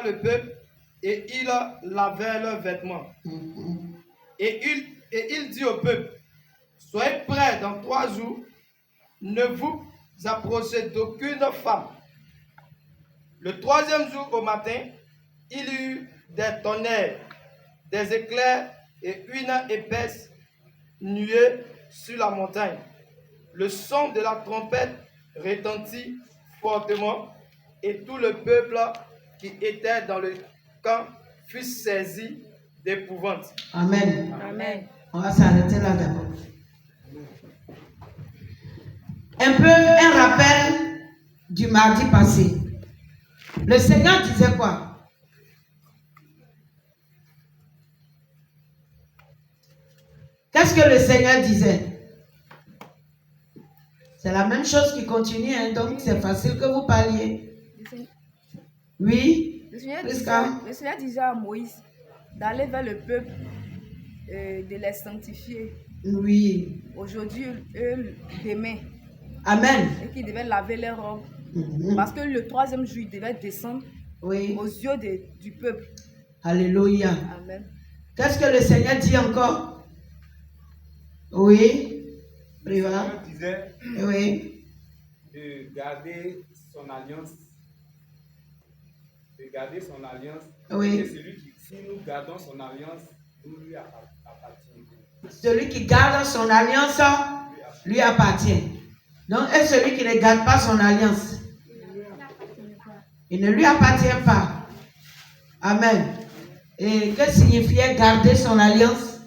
le peuple et ils lavèrent leurs vêtements. Et il dit au peuple, soyez prêts dans 3 jours, ne vous approchez d'aucune femme. Le 3e jour au matin, il y eut des tonnerres, des éclairs et une épaisse nuée sur la montagne. Le son de la trompette retentit fortement et tout le peuple qui était dans le camp fut saisi d'épouvante. Amen. Amen. On va s'arrêter là d'abord. Un rappel du mardi passé. Le Seigneur disait quoi? Qu'est-ce que le Seigneur disait? C'est la même chose qui continue, hein, donc c'est facile que vous parliez. Oui? Le Seigneur disait à Moïse d'aller vers le peuple, de les sanctifier. Oui. Aujourd'hui, demain. Amen. Et qu'ils devaient laver leurs robes. Parce que le 3e jour, ils devaient descendre aux yeux du peuple. Alléluia. Amen. Qu'est-ce que le Seigneur dit encore? Oui. Le Seigneur disait de garder son alliance. De garder son alliance. Oui. Et celui qui, si nous gardons son alliance, nous lui appartient. Celui qui garde son alliance lui appartient. Donc, et celui qui ne garde pas son alliance, il ne lui appartient pas. Amen. Et que signifiait garder son alliance?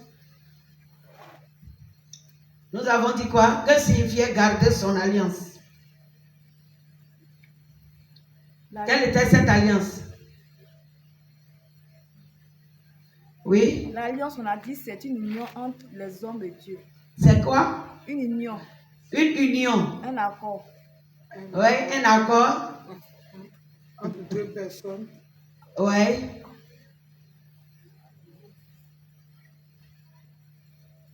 Nous avons dit quoi? Que signifiait garder son alliance? Quelle était cette alliance? Oui? L'alliance, on a dit, c'est une union entre les hommes et Dieu. C'est quoi? Une union. Une union. Un accord. Oui, un accord. Entre 2 personnes. Oui.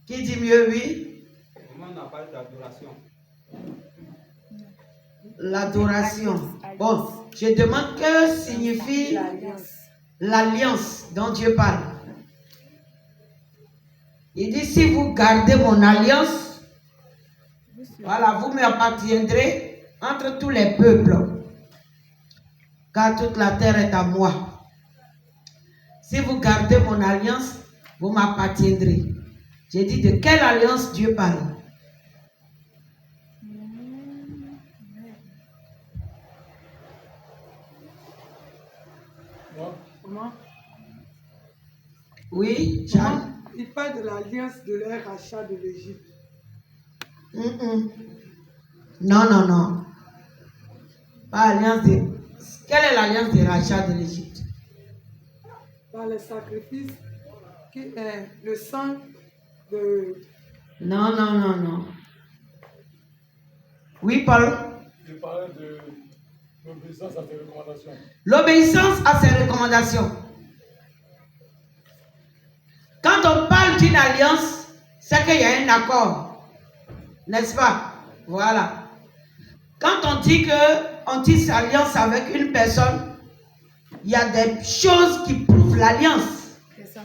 Qui dit mieux, oui? Comment on appelle l'adoration? L'adoration. Bon, je demande que signifie l'alliance dont Dieu parle. Il dit, si vous gardez mon alliance, voilà, vous m'appartiendrez entre tous les peuples, car toute la terre est à moi. Si vous gardez mon alliance, vous m'appartiendrez. J'ai dit, de quelle alliance Dieu parle? Comment? Oui, Jeanne? Il parle de l'alliance de leur rachat de l'Égypte. Non, non, non. Pas alliance de... Quelle est l'alliance de rachat de l'Égypte? Par les sacrifices, qui est le sang de... Non, non, non, non. Oui, Paul? Je parlais de l'obéissance à ses recommandations. L'obéissance à ses recommandations. Quand on parle d'une alliance, c'est qu'il y a un accord. N'est-ce pas? Voilà. Quand on dit qu'on tisse alliance avec une personne, il y a des choses qui prouvent l'alliance. C'est ça.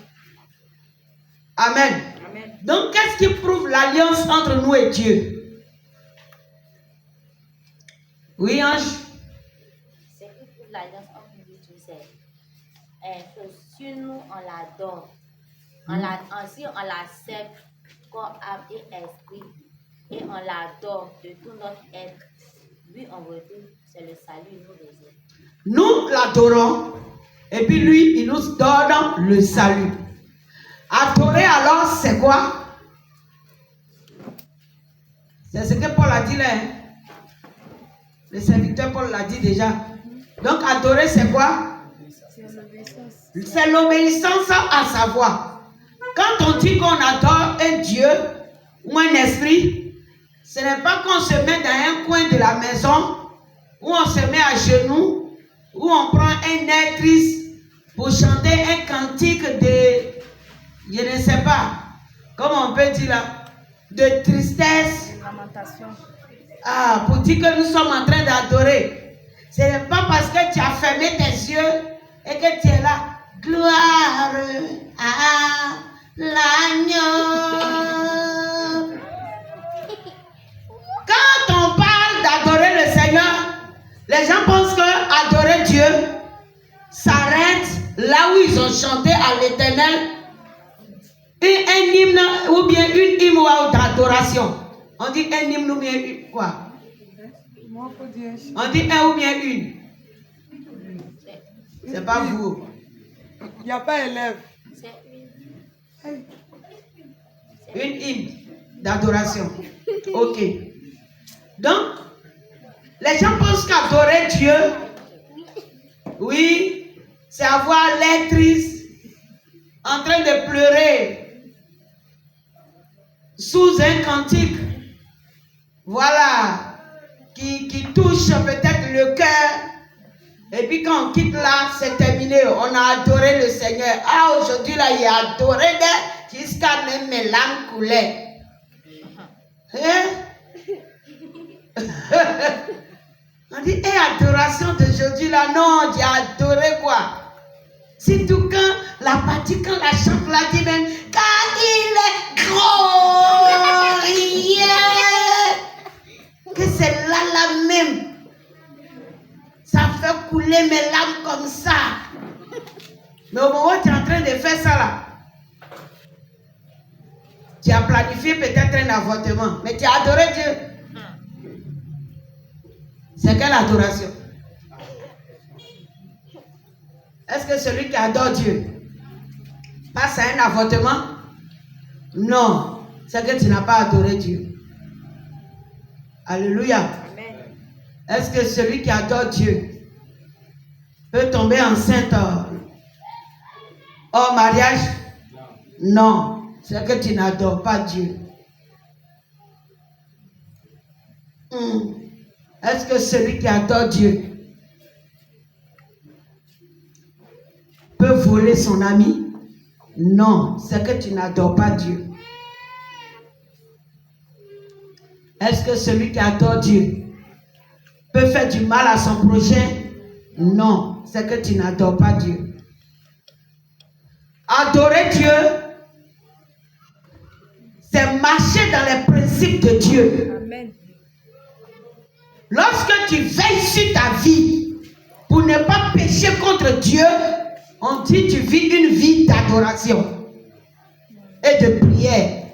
Amen. Amen. Donc, qu'est-ce qui prouve l'alliance entre nous et Dieu? Oui, Ange? Ce qui prouve l'alliance entre nous et Dieu, c'est que sur nous, on l'adore. Ensuite, on l'accepte corps, âme et esprit. Et on l'adore de tout notre être. Lui, en retour, c'est le salut, il nous réserve. Nous l'adorons. Et puis lui, il nous donne le salut. Adorer alors, c'est quoi? C'est ce que Paul a dit là. Hein? Le serviteur Paul l'a dit déjà. Donc adorer, c'est quoi? C'est l'obéissance à sa voix. Quand on dit qu'on adore un Dieu ou un esprit, ce n'est pas qu'on se met dans un coin de la maison où on se met à genoux, où on prend un air triste pour chanter un cantique de, je ne sais pas, comment on peut dire là, de tristesse. Lamentation. Ah, pour dire que nous sommes en train d'adorer. Ce n'est pas parce que tu as fermé tes yeux et que tu es là, gloire à l'agneau. Quand on parle d'adorer le Seigneur, les gens pensent que adorer Dieu s'arrête là où ils ont chanté à l'Éternel un hymne ou bien une hymne d'adoration. On dit un hymne ou bien une quoi? Moi, faut dire un chant. On dit un ou bien une. C'est pas vous. Il n'y a pas élève. C'est Une hymne d'adoration. Ok. Donc, les gens pensent qu'adorer Dieu, oui, c'est avoir l'air triste, en train de pleurer, sous un cantique, voilà, qui touche peut-être le cœur. Et puis quand on quitte là, c'est terminé. On a adoré le Seigneur. Ah, aujourd'hui là, il a adoré jusqu'à même mes larmes coulaient. Hein? On dit, adoration d'aujourd'hui là, non, j'ai adoré quoi? C'est tout quand la partie, quand la chante là dit même, car il est glorieux, que c'est là même, ça fait couler mes larmes comme ça. Mais au moment où tu es en train de faire ça là, tu as planifié peut-être un avortement, mais tu as adoré Dieu. C'est quelle adoration? Est-ce que celui qui adore Dieu passe à un avortement? Non, c'est que tu n'as pas adoré Dieu. Alléluia. Amen. Est-ce que celui qui adore Dieu peut tomber enceinte hors mariage? Non, c'est que tu n'adores pas Dieu. Est-ce que celui qui adore Dieu peut voler son ami? Non, c'est que tu n'adores pas Dieu. Est-ce que celui qui adore Dieu peut faire du mal à son prochain? Non, c'est que tu n'adores pas Dieu. Adorer Dieu, c'est marcher dans les principes de Dieu. Amen. Lorsque tu veilles sur ta vie pour ne pas pécher contre Dieu, on dit tu vis une vie d'adoration et de prière.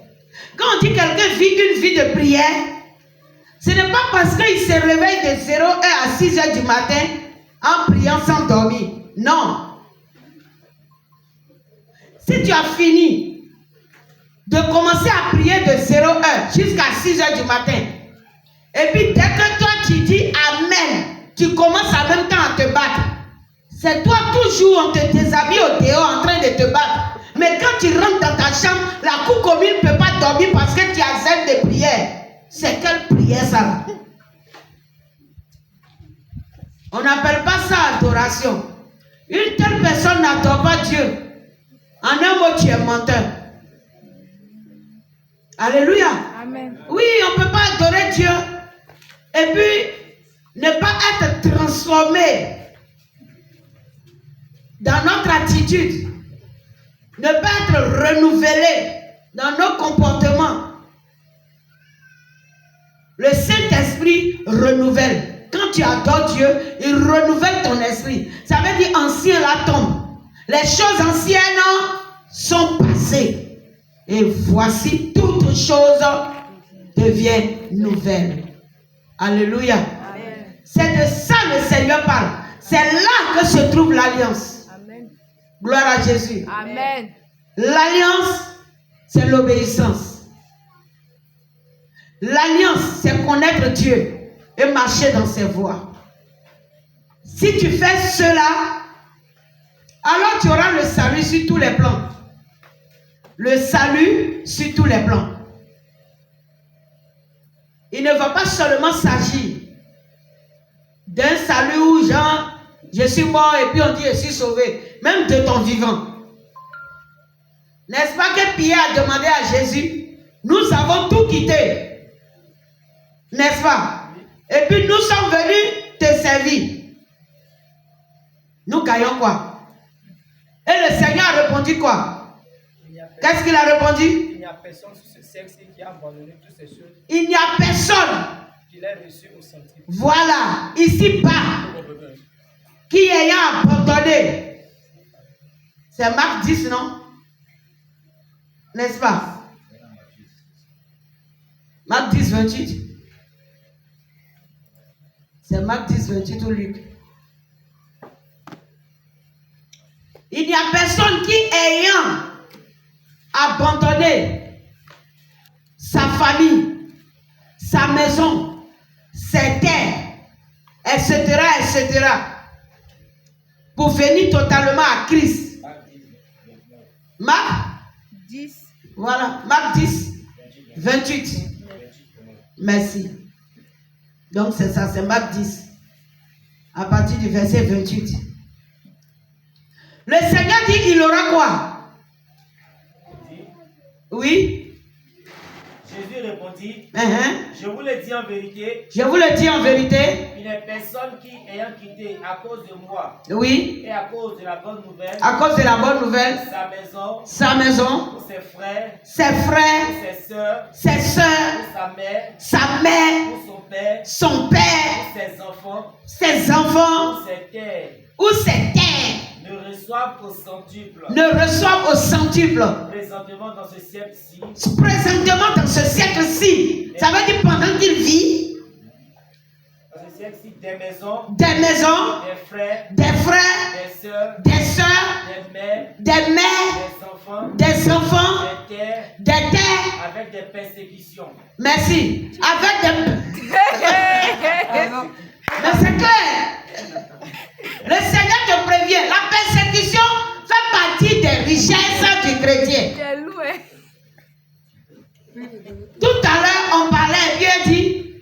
Quand on dit quelqu'un vit une vie de prière, ce n'est pas parce qu'il se réveille de 0h à 6h du matin en priant sans dormir. Non. Si tu as fini de commencer à prier de 0h jusqu'à 6h du matin, et puis dès que toi tu dis Amen, tu commences en même temps à te battre. C'est toi toujours, on te déshabille au dehors en train de te battre. Mais quand tu rentres dans ta chambre, la cour commune ne peut pas dormir parce que tu as zèle de prière. C'est quelle prière ça? On n'appelle pas ça adoration. Une telle personne n'adore pas Dieu. En un mot, tu es menteur. Alléluia. Amen. Oui, on ne peut pas adorer Dieu et puis ne pas être transformé dans notre attitude, ne pas être renouvelé dans nos comportements. Le Saint-Esprit renouvelle. Quand tu adores Dieu, il renouvelle ton esprit. Ça veut dire ancien la tombe. Les choses anciennes sont passées. Et voici toutes choses deviennent nouvelles. Alléluia. Amen. C'est de ça le Seigneur parle. C'est là que se trouve l'alliance. Amen. Gloire à Jésus. Amen. L'alliance, c'est l'obéissance. L'alliance, c'est connaître Dieu et marcher dans ses voies. Si tu fais cela, alors tu auras le salut sur tous les plans. Le salut sur tous les plans. Il ne va pas seulement s'agir d'un salut où genre, je suis mort et puis on dit je suis sauvé. Même de ton vivant. N'est-ce pas que Pierre a demandé à Jésus, nous avons tout quitté. N'est-ce pas? Et puis nous sommes venus te servir. Nous gagnons quoi? Et le Seigneur a répondu quoi? Qu'est-ce qu'il a répondu? Il n'y a personne sur ce sexe qui a abandonné toutes ces choses Il n'y a personne. qu'il a reçues au centime. Voilà, ici-bas, qui ayant abandonné. C'est Marc 10, non? N'est-ce pas? Marc 10, 28. C'est Marc 10, 28 ou Luc. Il n'y a personne qui ayant abandonné sa famille, sa maison, ses terres, etc., pour venir totalement à Christ. Marc 10. Voilà, Marc 10, 28. Merci. Donc c'est ça, c'est Marc 10. À partir du verset 28. Le Seigneur dit, il aura quoi? Oui. Jésus répondit, Uh-huh. je vous le dis en vérité, Je vous le dis en vérité. il n'est personne qui, ayant quitté à cause de moi Oui. et à cause de la bonne nouvelle, À cause de la bonne nouvelle, sa maison, sa maison, ses frères, ses frères, ses sœurs, ses soeurs, sa mère, sa mère, son père, son père, ses enfants, ses enfants, ses terres, ou ses terres ne reçoivent au centuple, ne reçoivent au centuple. présentement dans ce siècle-ci, Présentement dans ce siècle-ci, ça veut dire pendant qu'il vit, dans ce siècle-ci, des maisons, des maisons, des frères, des frères, des sœurs, des soeurs, des mères, des mères, des enfants, des enfants, des terres, des terres. avec des persécutions. Merci. Avec des... Mais c'est clair. Le Seigneur te prévient. La persécution fait partie des richesses du chrétien. Quel loué. Tout à l'heure, on parlait, Dieu dit,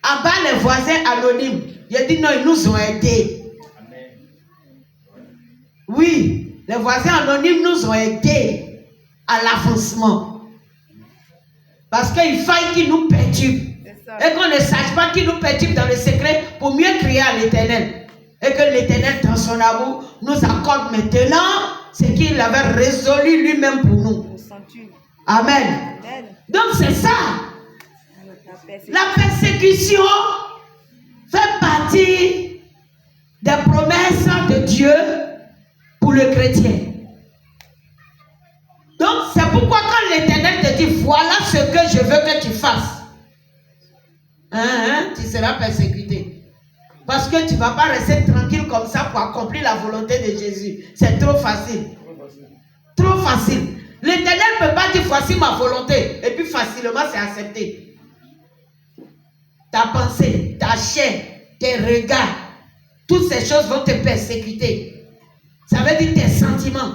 en bas les voisins anonymes. J'ai dit non, ils nous ont aidés. Oui, les voisins anonymes nous ont aidés à l'avancement. Parce qu'il faille qu'ils nous perturbent. Et qu'on ne sache pas qu'ils nous perturbent dans le secret pour mieux crier à l'Éternel. Et que l'Éternel, dans son amour, nous accorde maintenant ce qu'il avait résolu lui-même pour nous. Amen. Donc c'est ça. La persécution fait partie des promesses de Dieu pour le chrétien. Donc c'est pourquoi quand l'Éternel te dit voilà ce que je veux que tu fasses, tu seras persécuté. Parce que tu ne vas pas rester tranquille comme ça pour accomplir la volonté de Jésus. C'est trop facile. Trop facile. L'Éternel ne peut pas dire voici ma volonté. Et puis facilement c'est accepté. Ta pensée, ta chair, tes regards, toutes ces choses vont te persécuter. Ça veut dire tes sentiments.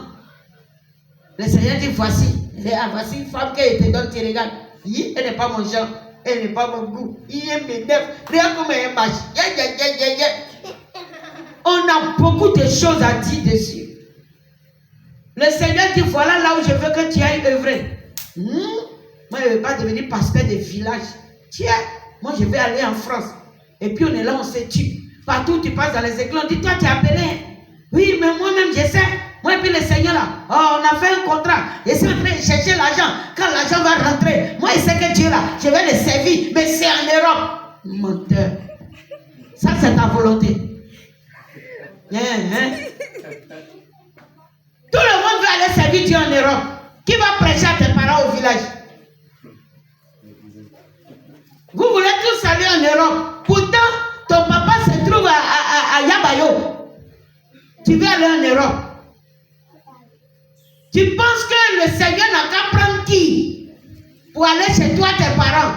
Le Seigneur dit voici une femme qui te donne, tu regardes. Elle n'est pas mon genre. Elle n'est pas mon goût. Il m'énerve. Regarde comment elle marche. On a beaucoup de choses à dire dessus. Le Seigneur dit voilà là où je veux que tu ailles œuvrer. Moi, je ne veux pas devenir pasteur de village. Tiens, moi, je vais aller en France. Et puis, on est là, on se tue. Partout où tu passes dans les écoles, on dit toi, tu es appelé. Oui, mais moi-même, je sais. Moi, et puis le Seigneur là, on a fait un contrat. Je suis en train de chercher l'argent. Quand l'argent va rentrer, moi, je sais que Dieu là, je vais le servir. Mais c'est en Europe. Menteur. Ça, c'est ta volonté. Tout le monde veut aller servir Dieu en Europe. Qui va prêcher à tes parents au village? Vous voulez tous aller en Europe. Pourtant, ton papa se trouve à Yabayo. Tu veux aller en Europe. Tu penses que le Seigneur n'a qu'à prendre qui pour aller chez toi, tes parents?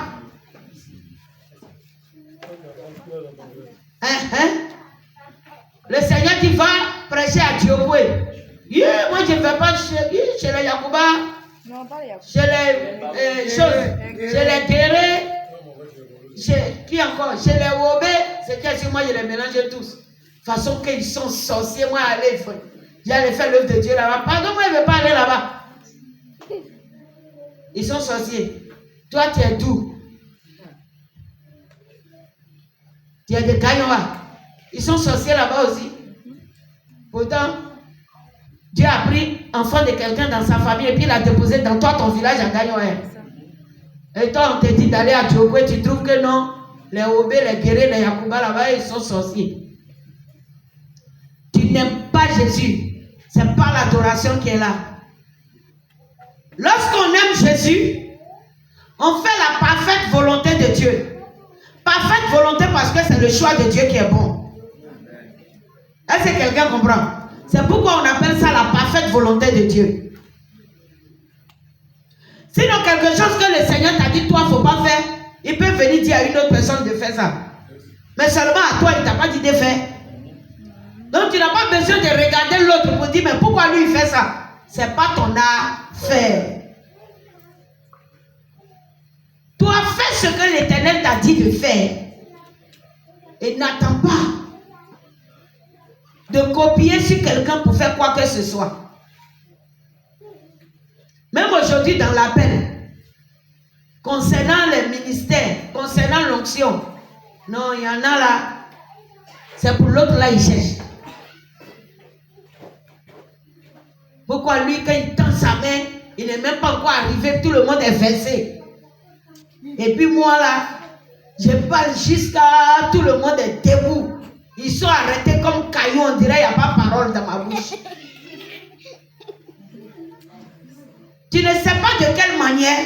Le Seigneur dit va prêcher à Dioboué. Moi je ne vais pas chez les Yacouba, chez les choses, chez les Guérés, qui encore? Chez les Wobé, c'est que moi je les mélange tous. De façon qu'ils sont sorciers, moi j'allais faire l'œuvre de Dieu là-bas. Pardon, moi je ne veux pas aller là-bas. Ils sont sorciers. Toi tu es doux. Tu es de Kayowa. Ils sont sorciers là-bas aussi. Pourtant, Dieu a pris enfant de quelqu'un dans sa famille et puis il l'a déposé dans toi, ton village à Gagnon. Et toi, on te dit d'aller à Diogo et tu trouves que non, les Obé, les Guérés, les Yakuba là-bas, ils sont sorciers. Tu n'aimes pas Jésus. C'est pas l'adoration qui est là. Lorsqu'on aime Jésus, on fait la parfaite volonté de Dieu. Parfaite volonté parce que c'est le choix de Dieu qui est bon. Est-ce que quelqu'un comprend? C'est pourquoi on appelle ça la parfaite volonté de Dieu. Sinon, quelque chose que le Seigneur t'a dit, toi, il ne faut pas faire, il peut venir dire à une autre personne de faire ça. Mais seulement à toi, il ne t'a pas dit de faire. Donc, tu n'as pas besoin de regarder l'autre pour dire, mais pourquoi lui, il fait ça? Ce n'est pas ton affaire. Toi, fais ce que l'Éternel t'a dit de faire. Et n'attends pas de copier sur quelqu'un pour faire quoi que ce soit. Même aujourd'hui dans l'appel, concernant les ministères, concernant l'onction, non, il y en a là, c'est pour l'autre là, il cherche. Pourquoi lui, quand il tend sa main, il n'est même pas encore arrivé, tout le monde est versé. Et puis moi là, je parle jusqu'à tout le monde est debout. Ils sont arrêtés comme cailloux, on dirait qu'il n'y a pas parole dans ma bouche. Tu ne sais pas de quelle manière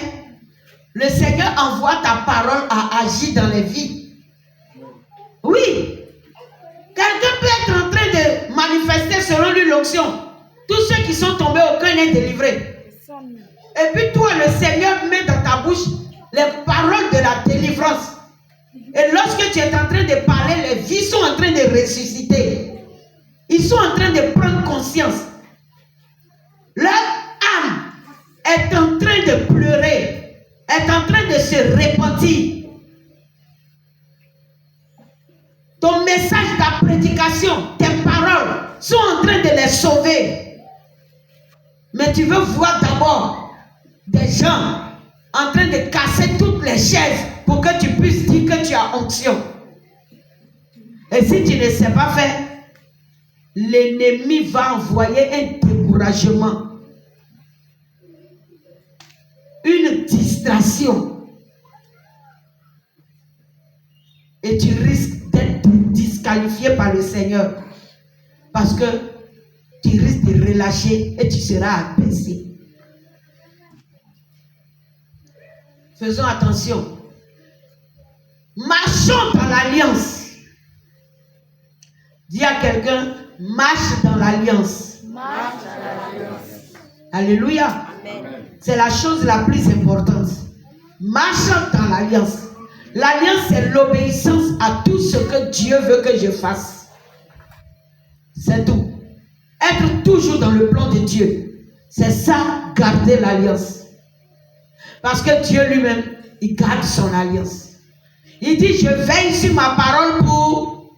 le Seigneur envoie ta parole à agir dans les vies. Oui. Quelqu'un peut être en train de manifester selon lui l'onction. Tous ceux qui sont tombés, aucun n'est délivré. Et puis toi, le Seigneur met dans ta bouche les paroles de la délivrance. Et lorsque tu es en train de parler, les vies sont en train de ressusciter. Ils sont en train de prendre conscience. Leur âme est en train de pleurer, est en train de se repentir. Ton message, ta prédication, tes paroles sont en train de les sauver. Mais tu veux voir d'abord des gens en train de casser toutes les chaises pour que tu puisses dire que tu as onction. Et si tu ne sais pas faire, l'ennemi va envoyer un découragement, une distraction. Et tu risques d'être disqualifié par le Seigneur. Parce que tu risques de relâcher et tu seras abaissé. Faisons attention. Marchons dans l'alliance. Dis à quelqu'un, marche dans l'alliance. Marche dans l'alliance. Alléluia. C'est la chose la plus importante. Marchons dans l'alliance. L'alliance, c'est l'obéissance à tout ce que Dieu veut que je fasse. C'est tout. Être toujours dans le plan de Dieu. C'est ça, garder l'alliance. Parce que Dieu lui-même, il garde son alliance. Il dit, je veille sur ma parole pour...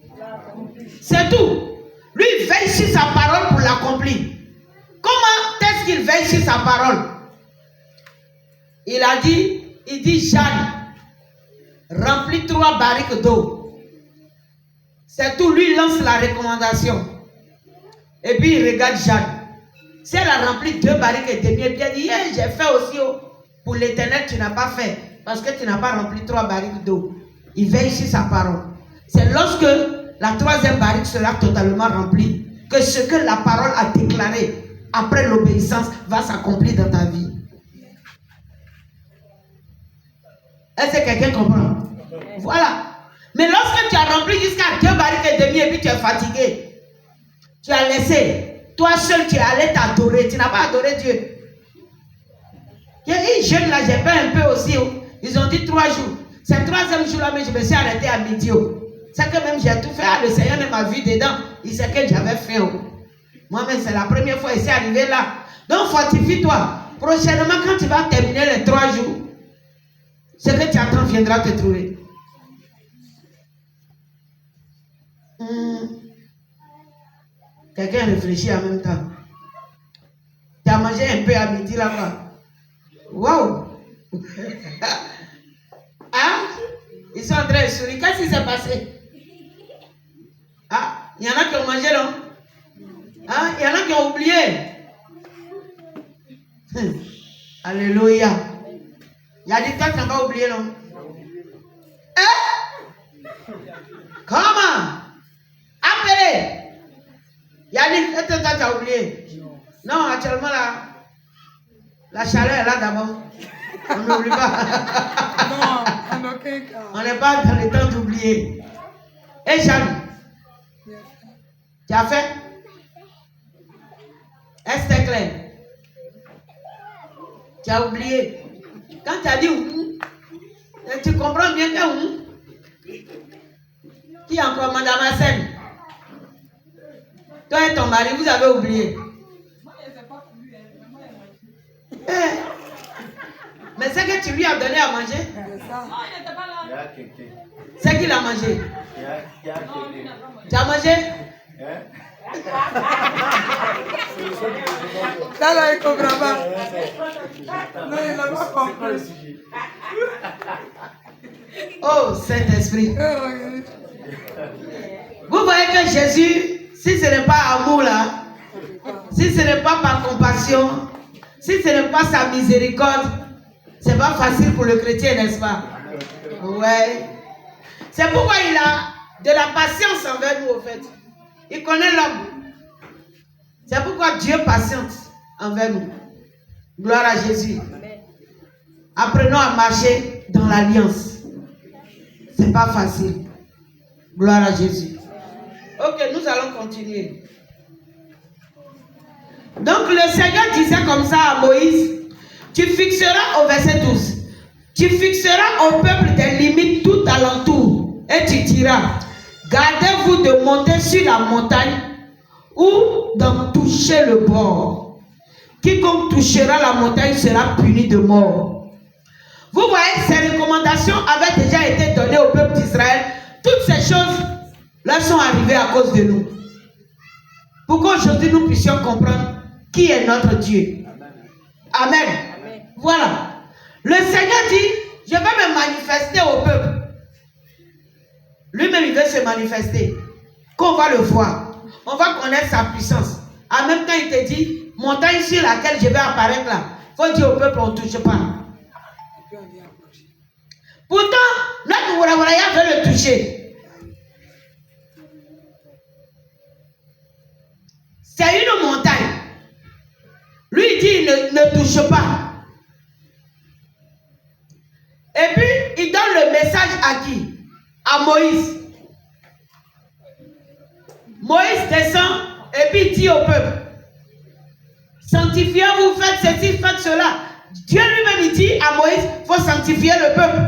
C'est tout. Lui, il veille sur sa parole pour l'accomplir. Comment est-ce qu'il veille sur sa parole? Il dit, Jeanne, remplis 3 barriques d'eau. C'est tout. Lui, il lance la recommandation. Et puis, il regarde Jeanne. Si elle a rempli 2 barriques et demi, et puis elle dit, hey, j'ai fait aussi. Pour l'Éternel, tu n'as pas fait. Parce que tu n'as pas rempli 3 barriques d'eau. Il veille sur sa parole. C'est lorsque la 3e barrique sera totalement remplie que ce que la parole a déclaré après l'obéissance va s'accomplir dans ta vie. Est-ce que quelqu'un comprend? Voilà. Mais lorsque tu as rempli jusqu'à 2 barriques et demi et puis tu es fatigué, tu as laissé, toi seul tu es allé t'adorer, tu n'as pas adoré Dieu. Il y a une jeune là, j'ai fait un peu aussi. Ils ont dit 3 jours. C'est le 3e jour là, mais je me suis arrêté à midi. C'est que même j'ai tout fait. Le Seigneur même m'a vu dedans. Il sait que j'avais faim. Moi-même, c'est la première fois que c'est arrivé là. Donc, fortifie-toi. Prochainement, quand tu vas terminer les 3 jours, ce que tu attends viendra te trouver. Quelqu'un réfléchit en même temps. Tu as mangé un peu à midi là-bas. Waouh! Hein? Ils sont en train de sourire. Qu'est-ce qui s'est passé? Ah, il y en a qui ont mangé, non? Hein? Il y en a qui ont oublié. Alléluia. Il a dit, toi, tu n'as pas oublié, non? Hein? Comment? Appelez. Il a dit, toi, tu as oublié. Non, actuellement, la chaleur est là d'abord. On n'oublie pas. Non, en aucun cas. On n'est pas dans le temps d'oublier. Et Jeanne, tu as fait? Est-ce que c'est clair? Tu as oublié. Quand tu as dit tu comprends bien que qui encore, Madame Hassen? Toi et ton mari, vous avez oublié. Mais c'est que tu lui as donné à manger. C'est qu'il a mangé. Tu as mangé? Là, il comprend pas. Non, il n'a pas compris. Oh, Saint-Esprit. Oui. Vous voyez que Jésus, si ce n'est pas amour là, si ce n'est pas par compassion, si ce n'est pas sa miséricorde, c'est pas facile pour le chrétien, n'est-ce pas? Ouais. C'est pourquoi il a de la patience envers nous, au fait. Il connaît l'homme. C'est pourquoi Dieu patiente envers nous. Gloire à Jésus. Apprenons à marcher dans l'alliance. C'est pas facile. Gloire à Jésus. Ok, nous allons continuer. Donc le Seigneur disait comme ça à Moïse, tu fixeras au verset 12, tu fixeras au peuple des limites tout alentour et tu diras, gardez-vous de monter sur la montagne ou d'en toucher le bord. Quiconque touchera la montagne sera puni de mort. Vous voyez, ces recommandations avaient déjà été données au peuple d'Israël. Toutes ces choses leur sont arrivées à cause de nous. Pour qu'aujourd'hui nous puissions comprendre qui est notre Dieu. Amen. Amen. Voilà. Le Seigneur dit, je vais me manifester au peuple. Lui-même, il veut se manifester. Qu'on va le voir. On va connaître sa puissance. En même temps, il te dit, montagne sur laquelle je vais apparaître là. Il faut dire au peuple, on ne touche pas. Pourtant, notre Wurawaraya veut le toucher. C'est une montagne. Lui, il dit, ne touche pas. Et puis, il donne le message à qui? À Moïse. Moïse descend et puis il dit au peuple, sanctifiez-vous, faites ceci, faites cela. Dieu lui-même, il dit à Moïse, il faut sanctifier le peuple.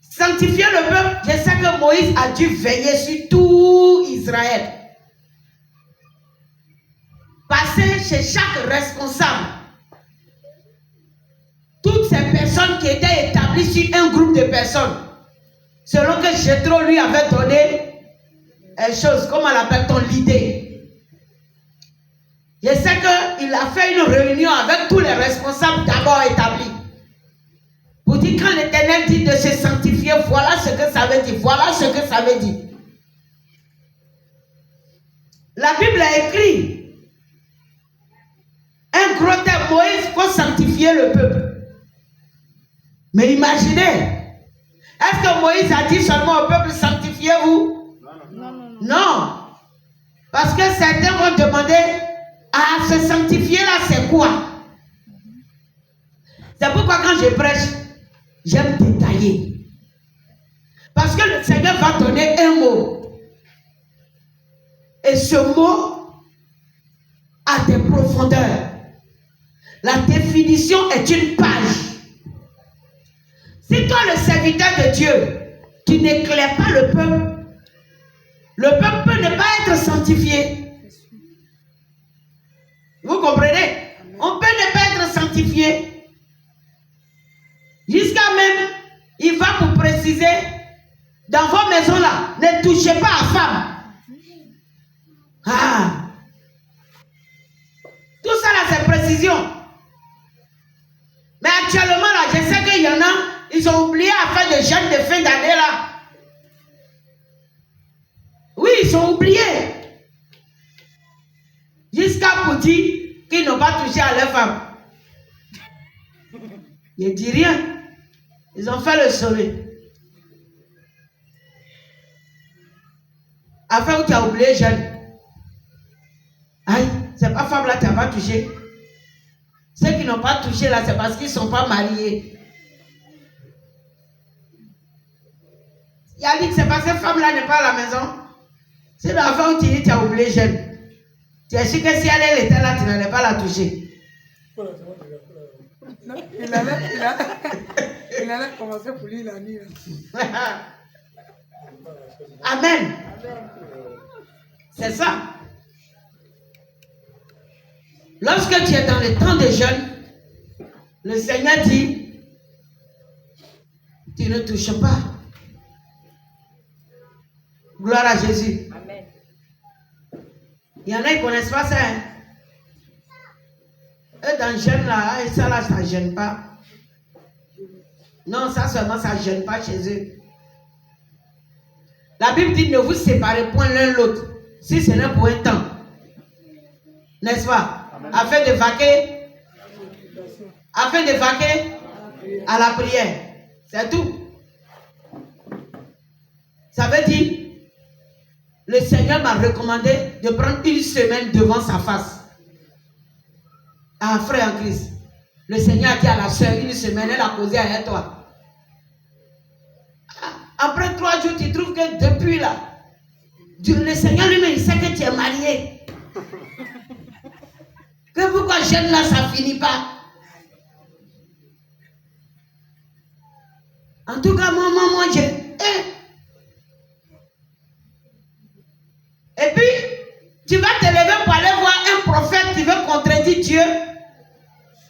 Sanctifier le peuple, je sais que Moïse a dû veiller sur tout Israël. Passer chez chaque responsable. Toutes ces personnes qui étaient établies sur un groupe de personnes. Selon que Jéthro lui avait donné une chose, comment l'appelle-t-on, l'idée. Je sais qu'il a fait une réunion avec tous les responsables d'abord établis. Pour dire quand l'Éternel dit de se sanctifier, voilà ce que ça veut dire. Voilà ce que ça veut dire. La Bible a écrit un gros thème, Moïse, il faut sanctifier le peuple. Mais imaginez, est-ce que Moïse a dit seulement au peuple, sanctifiez-vous? Non. Parce que certains vont demander, à se sanctifier là, c'est quoi? C'est pourquoi quand je prêche, j'aime détailler. Parce que le Seigneur va donner un mot. Et ce mot a des profondeurs. La définition est une page. Si toi, le serviteur de Dieu, tu n'éclaires pas le peuple peut ne pas être sanctifié. Vous comprenez? On peut ne pas être sanctifié. Jusqu'à même, il va vous préciser, dans vos maisons là, ne touchez pas à femme. Ah! Tout ça là, c'est précision. Mais actuellement là, je sais qu'il y en a, ils ont oublié à faire des jeûnes de fin d'année là. Oui, ils ont oublié. Jusqu'à pour dire, qui n'ont pas touché à leur femme. Ne dis rien. Ils ont fait le sauver. Afin où tu as oublié jeune. Aïe, c'est pas femme là, tu n'as pas touché. Ceux qui n'ont pas touché là, c'est parce qu'ils ne sont pas mariés. Il a dit que c'est parce que cette femme-là n'est pas à la maison. C'est l'enfant où tu dis tu as oublié jeune. Tu es sûr que si elle était là, tu n'allais pas la toucher. Non, il allait commencer pour lui la nuit. Amen. C'est ça. Lorsque tu es dans le temps de jeûne, le Seigneur dit, tu ne touches pas. Gloire à Jésus. Amen. Il y en a qui ne connaissent pas ça. Hein? Eux, dans le jeûne là, et ça là, ça ne gêne pas. Non, ça seulement, ça ne gêne pas chez eux. La Bible dit, ne vous séparez point l'un l'autre, si ce n'est pour un temps. N'est-ce pas? Amen. Afin de vaquer à la prière. C'est tout. Ça veut dire, le Seigneur m'a recommandé de prendre une semaine devant sa face. Ah, frère en Christ, le Seigneur a dit à la soeur, une semaine, elle a causé avec toi. Après 3 jours, tu trouves que depuis là, le Seigneur lui-même, il sait que tu es marié. Que pourquoi jeune là, ça finit pas. En tout cas, moi, j'ai... Et puis, tu vas te lever pour aller voir un prophète qui veut contredire Dieu,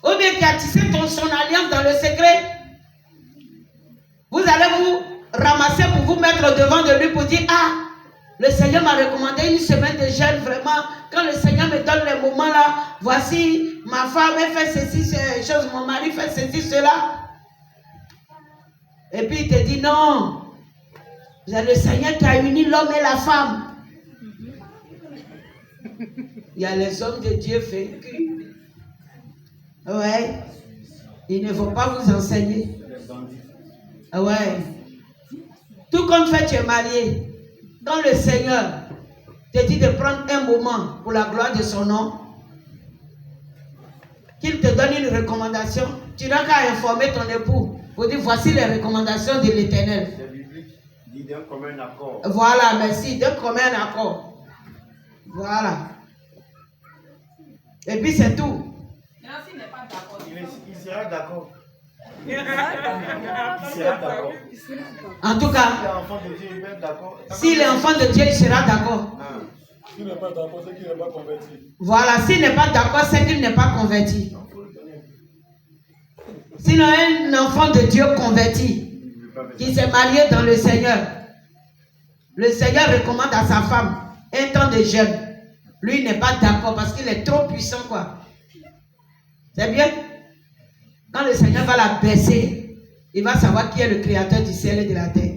ou bien qui a tissé son alliance dans le secret. Vous allez vous ramasser pour vous mettre devant de lui pour dire, ah, le Seigneur m'a recommandé une semaine de jeûne, vraiment. Quand le Seigneur me donne les moments là, voici, ma femme fait ceci, ces choses, mon mari fait ceci, cela. Et puis il te dit, non, c'est le Seigneur qui a uni l'homme et la femme. Il y a les hommes de Dieu vaincus. Ouais. Ils ne vont pas vous enseigner. Ouais. Tout comme fait, tu es marié. Quand le Seigneur te dit de prendre un moment pour la gloire de son nom, qu'il te donne une recommandation, tu n'as qu'à informer ton époux pour dire voici les recommandations de l'Éternel. C'est biblique, dit d'un commun accord. Voilà, merci, d'un commun accord. Voilà. Et puis c'est tout. Il sera d'accord. Il sera d'accord. En tout cas, s'il est enfant de Dieu, il sera d'accord. S'il n'est pas d'accord, c'est qu'il n'est pas converti. Voilà, s'il n'est pas d'accord, c'est qu'il n'est pas converti. Sinon, un enfant de Dieu converti, qui s'est marié dans le Seigneur recommande à sa femme un temps de jeûne. Lui, il n'est pas d'accord parce qu'il est trop puissant, quoi. C'est bien? Quand le Seigneur va la baisser, il va savoir qui est le créateur du ciel et de la terre.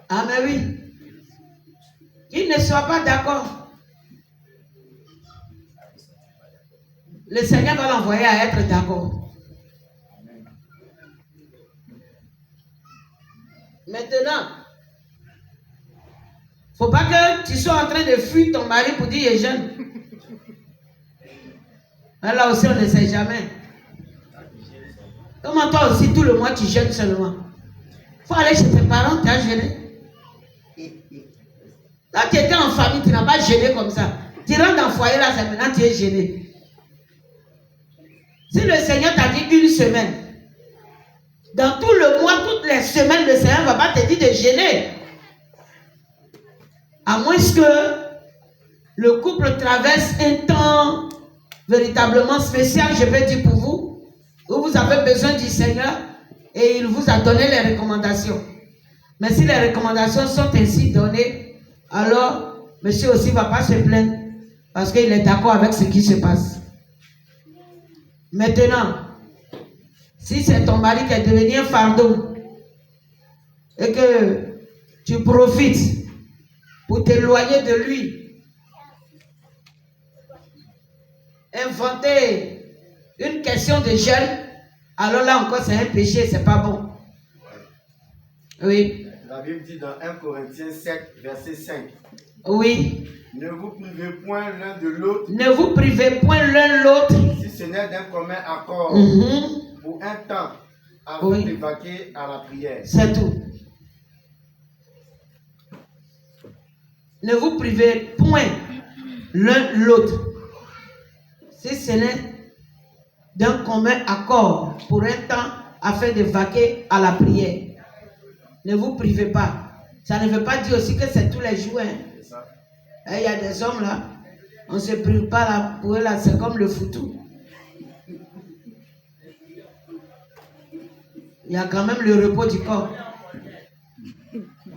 Ah, mais oui. Qu'il ne soit pas d'accord. Le Seigneur va l'envoyer à être d'accord. Maintenant, il ne faut pas que tu sois en train de fuir ton mari pour dire il est jeune. Mais là aussi, on ne sait jamais. Comment toi aussi, tout le mois, tu jeûnes seulement? Il faut aller chez tes parents, tu as jeûné. Quand tu étais en famille, tu n'as pas jeûné comme ça. Tu rentres dans le foyer, là, c'est maintenant tu es jeûné. Si le Seigneur t'a dit une semaine, dans tout le mois, toutes les semaines, le Seigneur ne va pas te dire de jeûner. À moins que le couple traverse un temps véritablement spécial, je peux dire pour vous, où vous avez besoin du Seigneur et il vous a donné les recommandations. Mais si les recommandations sont ainsi données, alors monsieur aussi ne va pas se plaindre parce qu'il est d'accord avec ce qui se passe. Maintenant, si c'est ton mari qui est devenu un fardeau et que tu profites pour t'éloigner de lui, inventer une question de jeûne, alors là encore c'est un péché, c'est pas bon. Oui. La Bible dit dans 1 Corinthiens 7, verset 5. Oui. Ne vous privez point l'un de l'autre. Ne vous privez point l'un l'autre. Si ce n'est d'un commun accord. Pour un temps. Afin de vaquer à la prière. C'est tout. Ne vous privez point l'un l'autre. Si ce n'est d'un commun accord pour un temps afin de vaquer à la prière. Ne vous privez pas. Ça ne veut pas dire aussi que c'est tous les jours. Hein. Il y a des hommes là, on ne se prive pas là, pour eux là, c'est comme le foutou. Il y a quand même le repos du corps.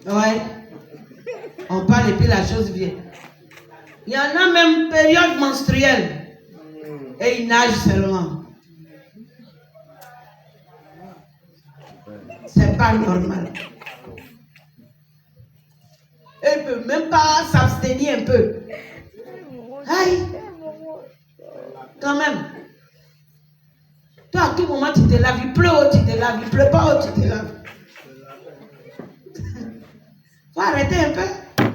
Ouais. On parle et puis la chose vient. Il y en a même période menstruelle. Et ils nagent seulement. C'est pas normal. Elle ne peut même pas s'abstenir un peu. Aïe. Quand même. Toi, à tout moment, tu te laves. Il pleut ou tu te laves. Il pleut pas ou tu te laves. Faut arrêter un peu.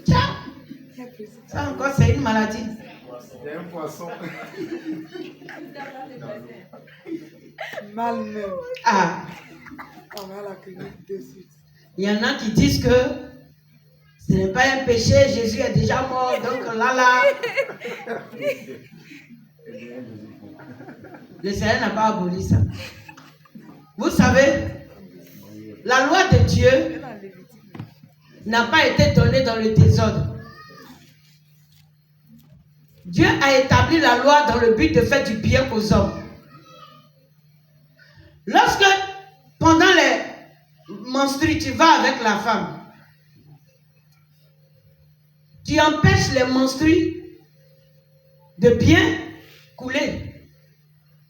Tiens. Ça encore, c'est une maladie. C'est un poisson. Mal même. Ah. On va à la clinique de suite. Il y en a qui disent que ce n'est pas un péché, Jésus est déjà mort, donc là. Le Seigneur n'a pas aboli ça. Vous savez, la loi de Dieu n'a pas été donnée dans le désordre. Dieu a établi la loi dans le but de faire du bien aux hommes. Lorsque, pendant les menstrues, tu vas avec la femme, tu empêches les menstrues de bien couler.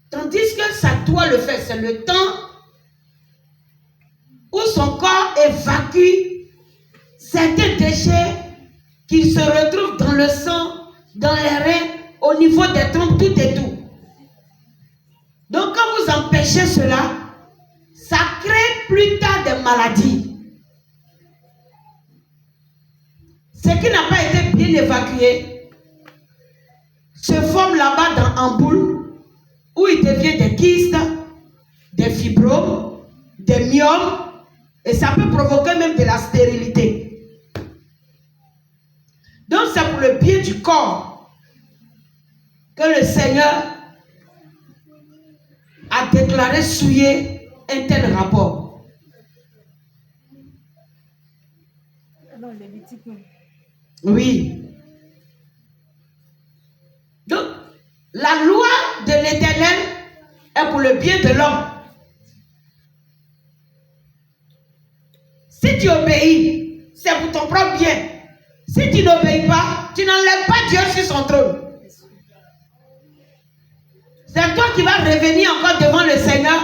Tandis que ça doit le faire, c'est le temps où son corps évacue certains déchets qui se retrouvent dans le sang, dans les reins, au niveau des trompes, tout et tout. Donc quand vous empêchez cela, ça crée plus tard des maladies. Ce qui n'a pas été bien évacué se forme là-bas en boule, où il devient des kystes, des fibromes, des myomes, et ça peut provoquer même de la stérilité. Donc c'est pour le bien du corps que le Seigneur a déclaré souiller un tel rapport. Dans Lévitique. Oui. Donc, la loi de l'Éternel est pour le bien de l'homme. Si tu obéis, c'est pour ton propre bien. Si tu n'obéis pas, tu n'enlèves pas Dieu sur son trône. C'est toi qui vas revenir encore devant le Seigneur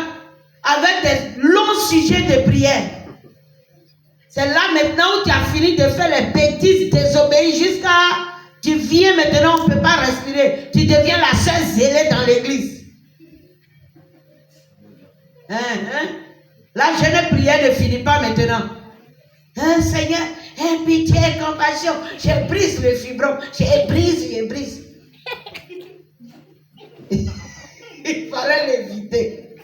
avec des longs sujets de prière. C'est là maintenant où tu as fini de faire les bêtises, désobéir jusqu'à... Tu viens maintenant, on ne peut pas respirer. Tu deviens la seule zélée dans l'église. La jeune prière ne finit pas maintenant. Seigneur, pitié, compassion. Je brise le fibrome. Je brise. Il fallait l'éviter.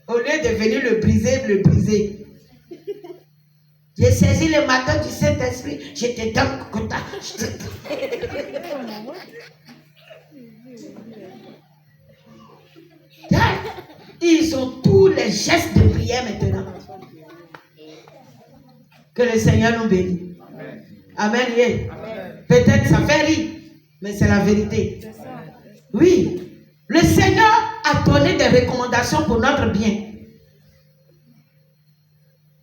Au lieu de venir le briser. J'ai saisi le matin du Saint-Esprit. Je te donne quota. Ils ont tous les gestes de prière maintenant. Que le Seigneur nous bénisse. Amen. Peut-être ça fait rire, mais c'est la vérité. Oui. Le Seigneur a donné des recommandations pour notre bien.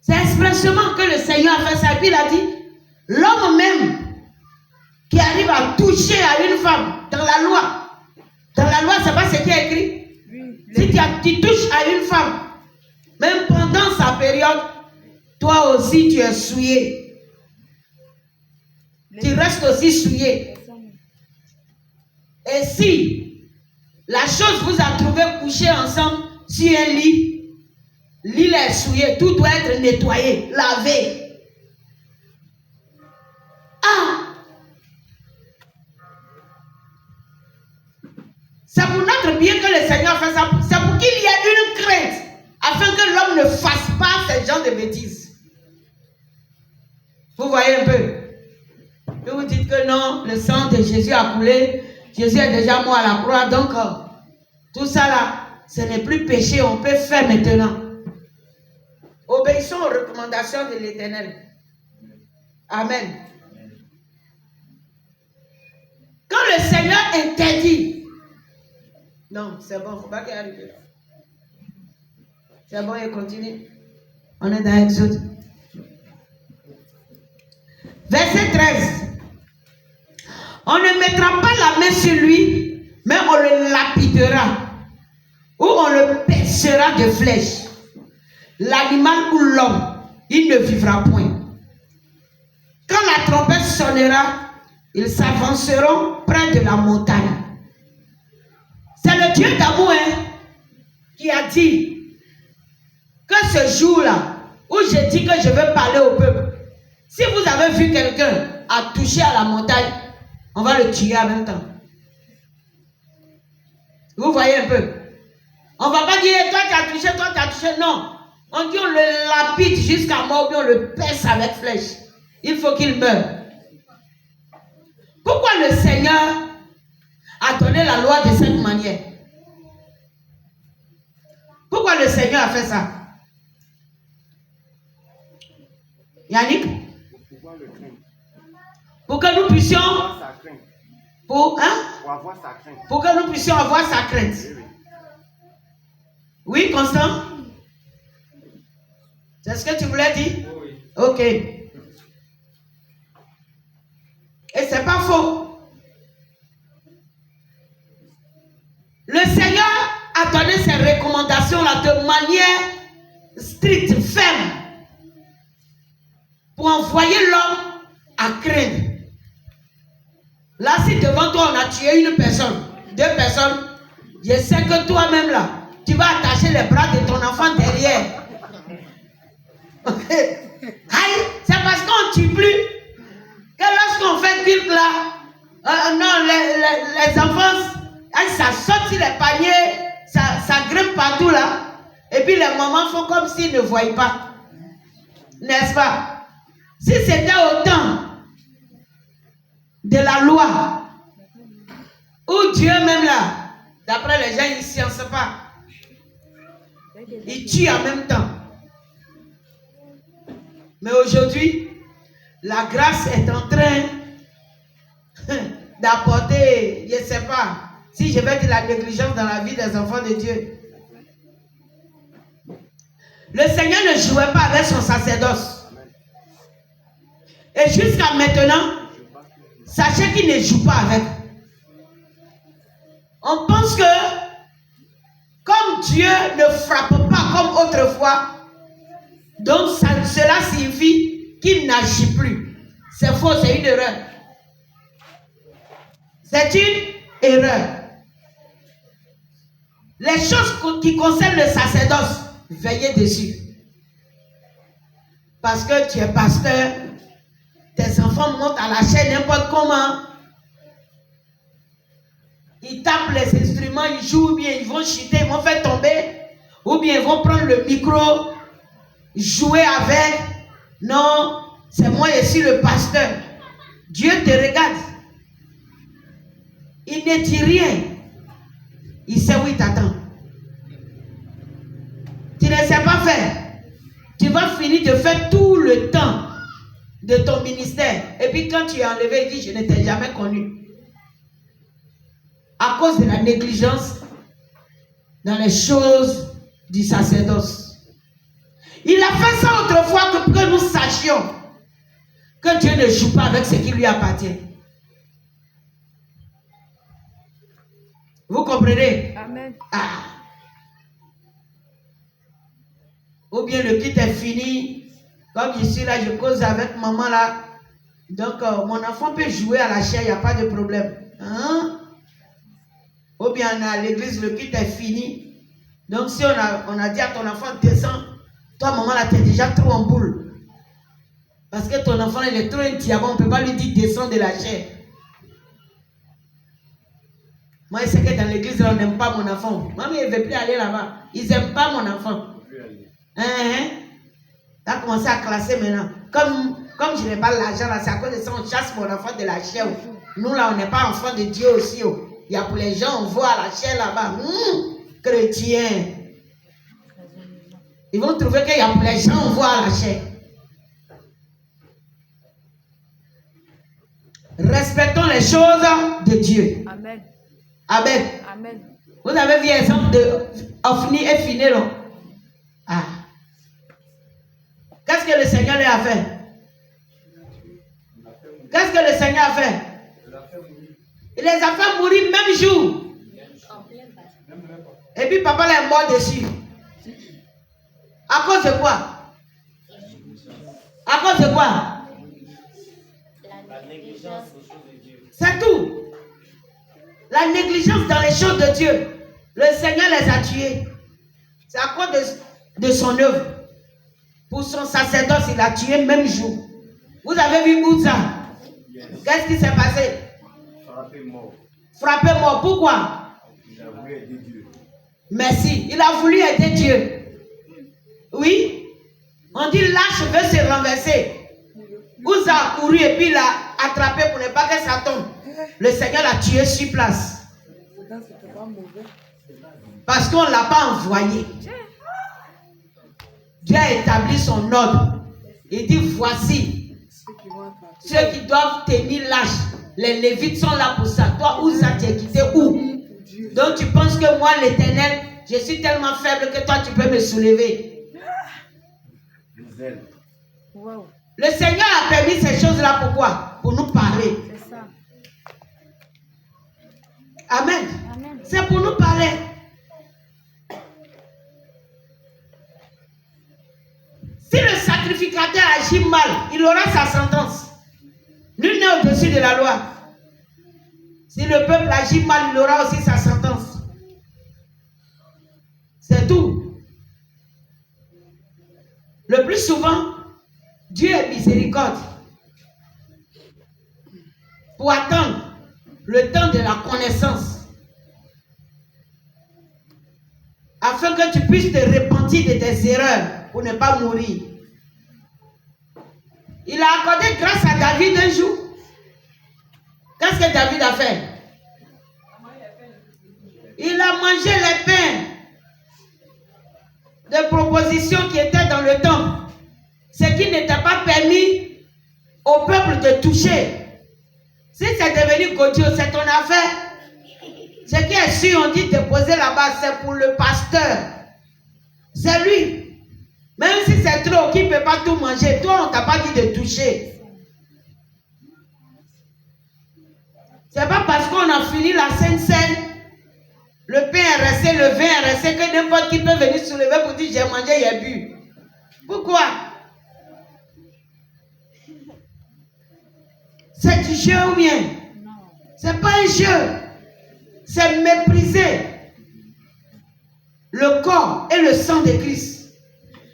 C'est expressément que le Seigneur a fait ça. Et puis il a dit, l'homme même qui arrive à toucher à une femme dans la loi, c'est pas ce qui est écrit. Si tu touches à une femme, même pendant sa période, toi aussi tu es souillé. Tu restes aussi souillé. si la chose vous a trouvé couché ensemble sur un lit, l'île est souillée, tout doit être nettoyé, lavé. Ah! C'est pour notre bien que le Seigneur fait ça. C'est pour qu'il y ait une crainte, afin que l'homme ne fasse pas ce genre de bêtises. Vous voyez un peu? Que vous dites que non, le sang de Jésus a coulé, Jésus est déjà mort à la croix, donc tout ça là, ce n'est plus péché, on peut faire maintenant. Obéissons aux recommandations de l'Éternel. Amen. Quand le Seigneur interdit, non, c'est bon, il ne faut pas qu'il arrive là. C'est bon, il continue. On est dans Exode. Verset 13. On ne mettra pas la main sur lui, mais on le lapidera. Ou on le percera de flèches. L'animal ou l'homme, il ne vivra point. Quand la trompette sonnera, ils s'avanceront près de la montagne. C'est le Dieu d'amour qui a dit que ce jour-là, où j'ai dit que je veux parler au peuple, si vous avez vu quelqu'un à toucher à la montagne, on va le tuer en même temps. Vous voyez un peu? On ne va pas dire, toi tu as touché, non. On dit on le lapide jusqu'à mort, puis on le perce avec flèche. Il faut qu'il meure. Pourquoi le Seigneur a donné la loi de cette manière? Pourquoi le Seigneur a fait ça? Yannick? Pour que nous puissions pour que nous puissions avoir sa crainte. Oui, Constant? C'est ce que tu voulais dire? Oui. Ok. Et c'est pas faux. Le Seigneur a donné ces recommandations-là de manière stricte, ferme, pour envoyer l'homme à craindre. Là, si devant toi on a tué une personne, 2 personnes, je sais que toi-même là, tu vas attacher les bras de ton enfant derrière. C'est parce qu'on ne tue plus que lorsqu'on fait culte là, non, les enfants, ça saute sur les paniers, ça grimpe partout là, et puis les mamans font comme s'ils ne voyaient pas. N'est-ce pas? Si c'était au temps de la loi, où Dieu même là, d'après les gens, ils ne sciencent pas. Ils tuent en même temps. Mais aujourd'hui, la grâce est en train d'apporter, je ne sais pas, si je vais dire la négligence dans la vie des enfants de Dieu. Le Seigneur ne jouait pas avec son sacerdoce. Et jusqu'à maintenant, sachez qu'il ne joue pas avec. On pense que, comme Dieu ne frappe pas comme autrefois, donc cela signifie qu'il n'agit plus. C'est faux, c'est une erreur. C'est une erreur. Les choses qui concernent le sacerdoce, veillez dessus. Parce que tu es pasteur, tes enfants montent à la chaîne n'importe comment. Ils tapent les instruments, ils jouent, ou bien ils vont chuter, ils vont faire tomber, ou bien ils vont prendre le micro, jouer avec. Non, c'est moi, je suis le pasteur. Dieu te regarde. Il ne dit rien. Il sait où il t'attend. Tu ne sais pas faire. Tu vas finir de faire tout le temps de ton ministère. Et puis quand tu es enlevé, il dit, je ne t'ai jamais connu. À cause de la négligence dans les choses du sacerdoce. Il a fait ça autrefois pour que nous sachions que Dieu ne joue pas avec ce qui lui appartient. Vous comprenez? Amen. Ah. Ou bien le kit est fini. Comme je suis là, je cause avec maman là. Donc mon enfant peut jouer à la chair, il n'y a pas de problème. Hein? ou bien on est à l'église, le culte est fini. Donc si on a dit à ton enfant, descends, toi maman là, tu es déjà trop en boule. Parce que ton enfant, il est trop un diable, on ne peut pas lui dire, descends de la chair. Moi, je sais que dans l'église, on n'aime pas mon enfant. Maman, il ne veut plus aller là-bas. Ils n'aiment pas mon enfant. Tu as commencé à classer maintenant. Comme je n'ai pas l'argent, là, c'est à cause de ça, on chasse mon enfant de la chair. Nous, là, on n'est pas enfants de Dieu aussi. Il y a pour les gens, on voit la chair là-bas. Chrétien. Ils vont trouver qu'il y a pour les gens, on voit la chair. Respectons les choses de Dieu. Amen. Amen. Amen. Vous avez vu l'exemple de Ophni et Phinéron. Ah. Qu'est-ce que le Seigneur lui a fait? Qu'est-ce que le Seigneur a fait? Il les a fait mourir même jour. Et puis papa les est mort dessus. À cause de quoi? À cause de quoi? La négligence aux choses de Dieu. C'est tout. La négligence dans les choses de Dieu. Le Seigneur les a tués. C'est à cause de son œuvre. Pour son sacerdoce, il a tué même jour. Vous avez vu Uza? Qu'est-ce qui s'est passé? Frappé mort. Frappé mort. Pourquoi? Il a voulu aider Dieu. Merci. Il a voulu aider Dieu. Oui. On dit lâche veut se renverser. Uza a couru et puis il a attrapé pour ne pas que ça tombe. Le Seigneur l'a tué sur place. Parce qu'on ne l'a pas envoyé. Dieu a établi son ordre. Il dit voici ceux qui doivent tenir l'âge. Les Lévites sont là pour ça. Toi, Uza, tu es quitté où? Donc tu penses que moi, l'Éternel, je suis tellement faible que toi, tu peux me soulever. Wow. Le Seigneur a permis ces choses-là pourquoi? Pour nous parler. C'est ça. Amen. Amen. C'est pour nous parler. Si le sacrificateur agit mal, il aura sa sentence. Nul n'est au-dessus de la loi. Si le peuple agit mal, il aura aussi sa sentence. C'est tout. Le plus souvent, Dieu est miséricorde. Pour attendre le temps de la connaissance. Afin que tu puisses te repentir de tes erreurs pour ne pas mourir. Il a accordé grâce à David un jour. Qu'est-ce que David a fait? Il a mangé les pains de propositions qui étaient dans le temple. Ce qui n'était pas permis au peuple de toucher. Si c'est devenu Godio, c'est ton affaire. Ce qui est sûr, on dit déposer là-bas, c'est pour le pasteur. C'est lui. Même si c'est trop, qui ne peut pas tout manger, toi, on ne t'a pas dit de toucher. C'est pas parce qu'on a fini la Sainte Seine, le pain est resté, le vin est resté, que n'importe qui peut venir soulever pour dire j'ai mangé, j'ai bu. Pourquoi? C'est du jeu ou bien? C'est pas un jeu. C'est mépriser le corps et le sang de Christ.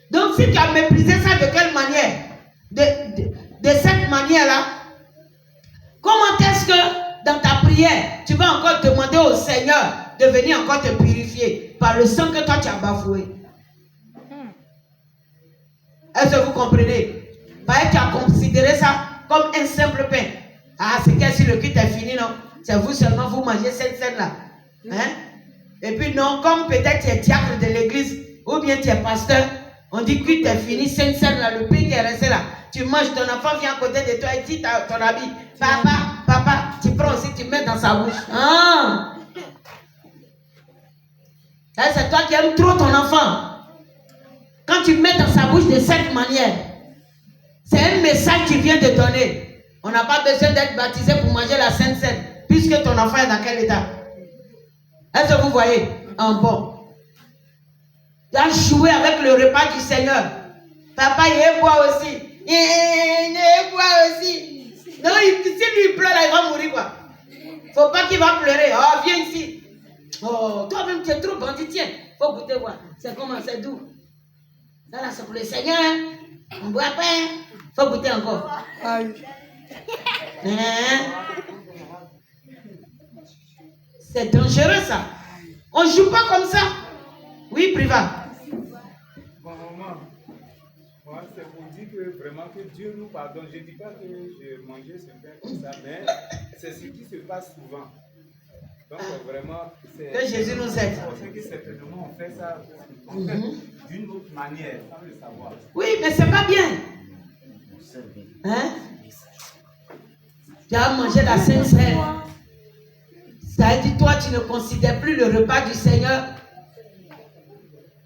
Donc si tu as méprisé ça de quelle manière? De cette manière-là, comment est-ce que dans ta prière, tu vas encore demander au Seigneur de venir encore te purifier par le sang que toi tu as bafoué? Est-ce que vous comprenez? Parce que tu as considéré ça comme un simple pain. Ah, c'est que si le culte est fini, non? C'est vous seulement, vous mangez cette scène-là. Hein? Et puis non, comme peut-être tu es diacre de l'église, ou bien tu es pasteur, on dit que tu es fini, cette scène-là, le pain qui est resté là. Tu manges, ton enfant vient à côté de toi et dit à ton ami, papa, tu prends aussi, tu mets dans sa bouche. Ah! C'est toi qui aimes trop ton enfant. Quand tu mets dans sa bouche de cette manière, c'est un message qui vient de donner. On n'a pas besoin d'être baptisé pour manger la Sainte Seine, puisque ton enfant est dans quel état? Est-ce que vous voyez? En bon. Tu as joué avec le repas du Seigneur. Papa, il boit aussi. Il boit aussi. Non, si lui pleure, il va mourir quoi. Faut pas qu'il va pleurer. Oh, viens ici. Oh, toi-même, tu es trop bandit. Tiens, faut goûter voir. C'est comment, c'est doux. Ça là, c'est pour le Seigneur. On boit pas. Faut goûter encore. Aïe. Hein? C'est dangereux ça. On ne joue pas comme ça. Oui, Priva. Bon, maman, moi, c'est pour dire que vraiment que Dieu nous pardonne. Je ne dis pas que je mangeais ce pain comme ça, mais c'est ce qui se passe souvent. Donc, vraiment, c'est. Que Jésus nous aide. C'est que certainement, on fait ça d'une autre manière, sans le savoir. Oui, mais c'est pas bien. Hein? Tu as mangé la Sainte Seine. Ça a dit, toi, tu ne considères plus le repas du Seigneur.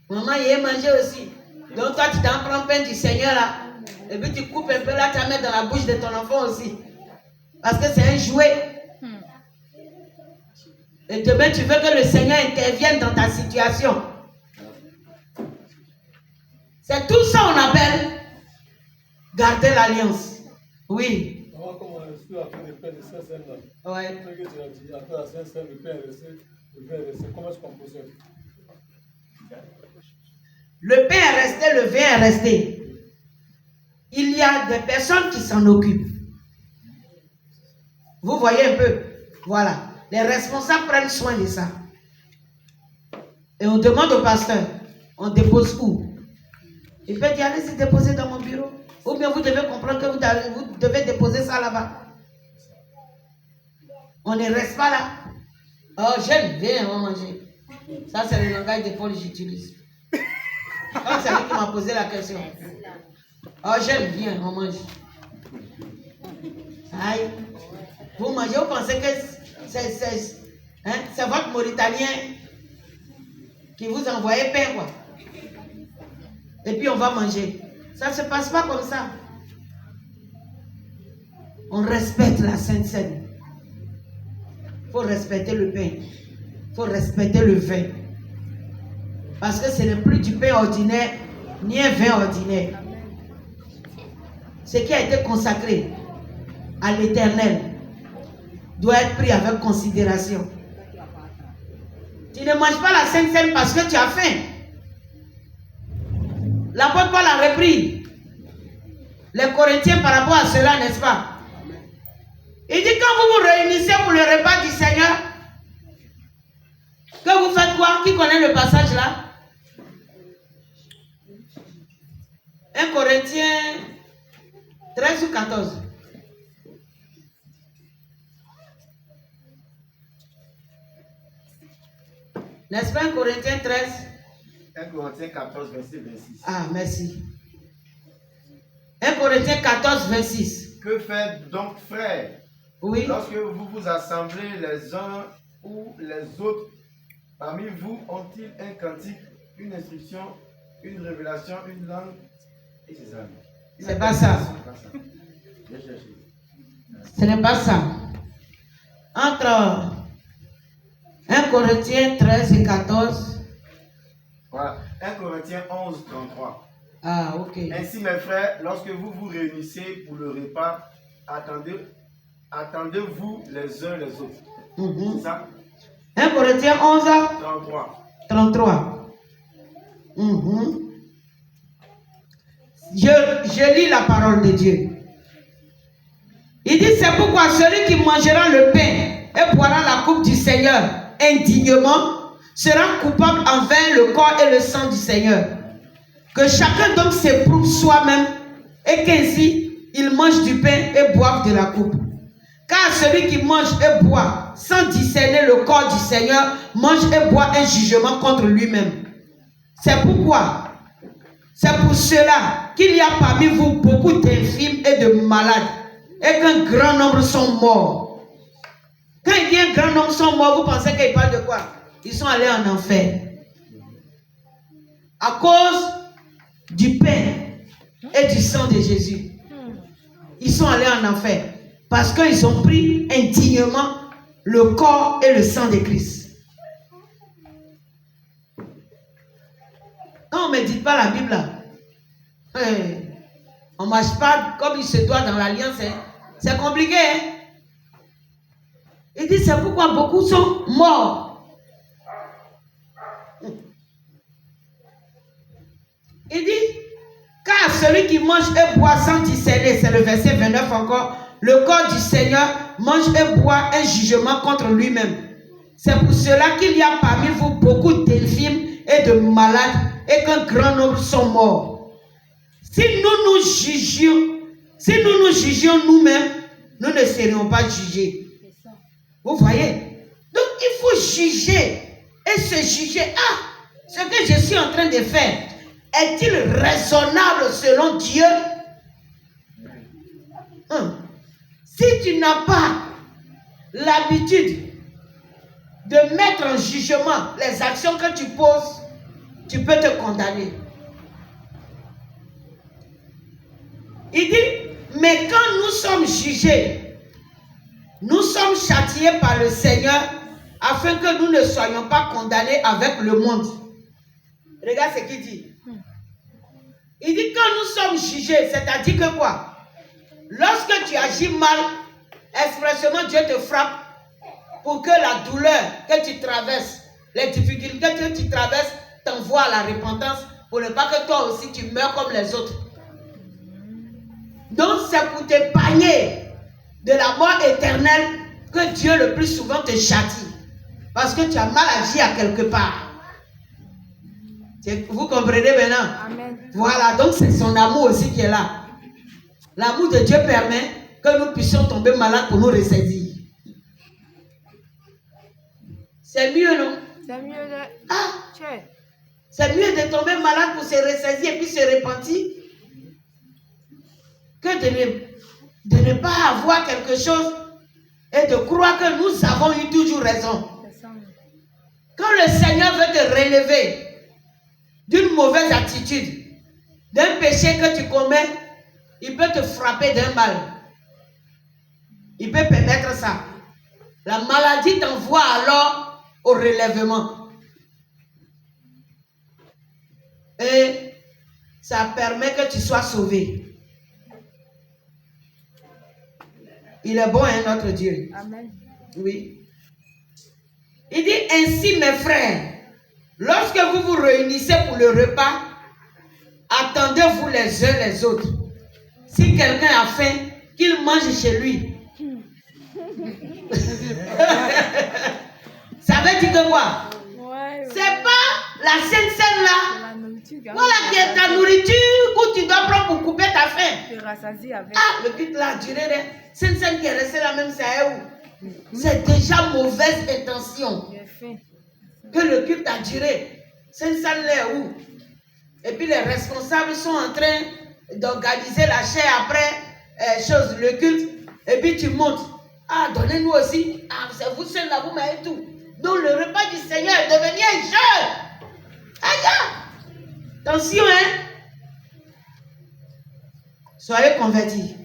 Maman, il a mangé aussi. Donc, toi, tu t'en prends pain du Seigneur là. Et puis, tu coupes un peu là, tu la mets dans la bouche de ton enfant aussi. Parce que c'est un jouet. Et demain, tu veux que le Seigneur intervienne dans ta situation. C'est tout ça qu'on appelle garder l'alliance. Oui. Avant, comme on a reçu la fin de pain de Saint-Saëns, là, Ouais. ce que tu as dit, après la Saint-Saëns, le pain est resté, le vin est resté. Comment est-ce qu'on procède? Le pain est resté, le vin est resté. Il y a des personnes qui s'en occupent. Vous voyez un peu? Voilà. Les responsables prennent soin de ça. Et on demande au pasteur, on dépose où? Il peut dire, allez-y déposer dans mon bureau. Ou bien vous devez comprendre que vous devez déposer ça là-bas. On ne reste pas là. Oh, j'aime bien, on va manger. Ça, c'est le langage de Paul que j'utilise. C'est lui qui m'a posé la question. Oh, j'aime bien, on mange. Aïe. Vous mangez, vous pensez que c'est votre Mauritanien qui vous envoyait pain, quoi. Et puis on va manger. Ça ne se passe pas comme ça. On respecte la Sainte Seine. Il faut respecter le pain. Il faut respecter le vin. Parce que ce n'est plus du pain ordinaire, ni un vin ordinaire. Ce qui a été consacré à l'Éternel doit être pris avec considération. Tu ne manges pas la Sainte Seine parce que tu as faim. L'apôtre Paul a repris les Corinthiens par rapport à cela, n'est-ce pas? Il dit, quand vous vous réunissez pour le repas du Seigneur, que vous faites quoi? Qui connaît le passage là? 1 Corinthiens 13 ou 14. N'est-ce pas 1 Corinthiens 13? 1 Corinthiens 14, verset 26. Ah, merci. 1 Corinthiens 14, 26. Que faites donc, frères, Oui. lorsque vous vous assemblez les uns ou les autres, parmi vous ont-ils un cantique, une instruction, une révélation, une langue? Et c'est ça. C'est pas ça. Je cherche. Ce n'est pas ça. Entre 1 Corinthiens 13 et 14. Voilà. 1 Corinthiens 11, 33. Ah, ok. Ainsi, mes frères, lorsque vous vous réunissez pour le repas, attendez-vous les uns les autres. C'est ça? 1 Corinthiens 11, 33. 33. Je lis la parole de Dieu. Il dit, c'est pourquoi celui qui mangera le pain et boira la coupe du Seigneur indignement sera coupable envers le corps et le sang du Seigneur. Que chacun donc s'éprouve soi-même et qu'ainsi il mange du pain et boive de la coupe. Car celui qui mange et boit sans discerner le corps du Seigneur mange et boit un jugement contre lui-même. C'est pourquoi, c'est pour cela qu'il y a parmi vous beaucoup d'infirmes et de malades et qu'un grand nombre sont morts. Quand il dit un grand nombre sont morts, vous pensez qu'il parle de quoi? Ils sont allés en enfer. À cause du pain et du sang de Jésus. Ils sont allés en enfer. Parce qu'ils ont pris indignement le corps et le sang de Christ. Non, on ne médite pas la Bible là. On ne marche pas comme il se doit dans l'alliance. C'est compliqué. Hein? Il dit c'est pourquoi beaucoup sont morts. Il dit, car celui qui mange et boit sans discerner, c'est le verset 29 encore, le corps du Seigneur mange et boit un jugement contre lui-même. C'est pour cela qu'il y a parmi vous beaucoup d'infirmes et de malades et qu'un grand nombre sont morts. Si nous nous jugions nous-mêmes, nous ne serions pas jugés. Vous voyez? Donc il faut juger et se juger. Ah, ce que je suis en train de faire, est-il raisonnable selon Dieu? Si tu n'as pas l'habitude de mettre en jugement les actions que tu poses, tu peux te condamner. Il dit, mais quand nous sommes jugés, nous sommes châtiés par le Seigneur afin que nous ne soyons pas condamnés avec le monde. Regarde ce qu'il dit. Il dit quand nous sommes jugés, c'est-à-dire que quoi? Lorsque tu agis mal, expressement Dieu te frappe pour que la douleur que tu traverses, les difficultés que tu traverses, t'envoie à la repentance pour ne pas que toi aussi tu meurs comme les autres. Donc c'est pour t'épargner de la mort éternelle que Dieu le plus souvent te châtie. Parce que tu as mal agi à quelque part. Vous comprenez maintenant? Amen. Voilà, donc c'est son amour aussi qui est là. L'amour de Dieu permet que nous puissions tomber malades pour nous ressaisir. C'est mieux, non? C'est mieux de... Ah! C'est mieux de tomber malade pour se ressaisir et puis se repentir que de ne pas avoir quelque chose et de croire que nous avons eu toujours raison. Quand le Seigneur veut te relever d'une mauvaise attitude, d'un péché que tu commets, il peut te frapper d'un mal. Il peut permettre ça. La maladie t'envoie alors au relèvement. Et ça permet que tu sois sauvé. Il est bon, hein, notre Dieu. Amen. Oui. Il dit ainsi, mes frères, lorsque vous vous réunissez pour le repas, attendez-vous les uns les autres. Si quelqu'un a faim, qu'il mange chez lui. Ça veut dire que quoi? C'est pas la Sainte Seine là. Voilà qui est ta nourriture que tu dois prendre pour couper ta faim. Ah, le culte là a duré. Sainte Seine qui est restée là même, c'est où? C'est déjà mauvaise intention. Que le culte a duré. Sainte Seine là est où? Et puis les responsables sont en train d'organiser la chair après le culte. Et puis tu montes. Ah, donnez-nous aussi. Ah, c'est vous seul là, vous m'avez tout. Donc le repas du Seigneur est devenu un jeu. Aïe! Attention, hein? Soyez convertis.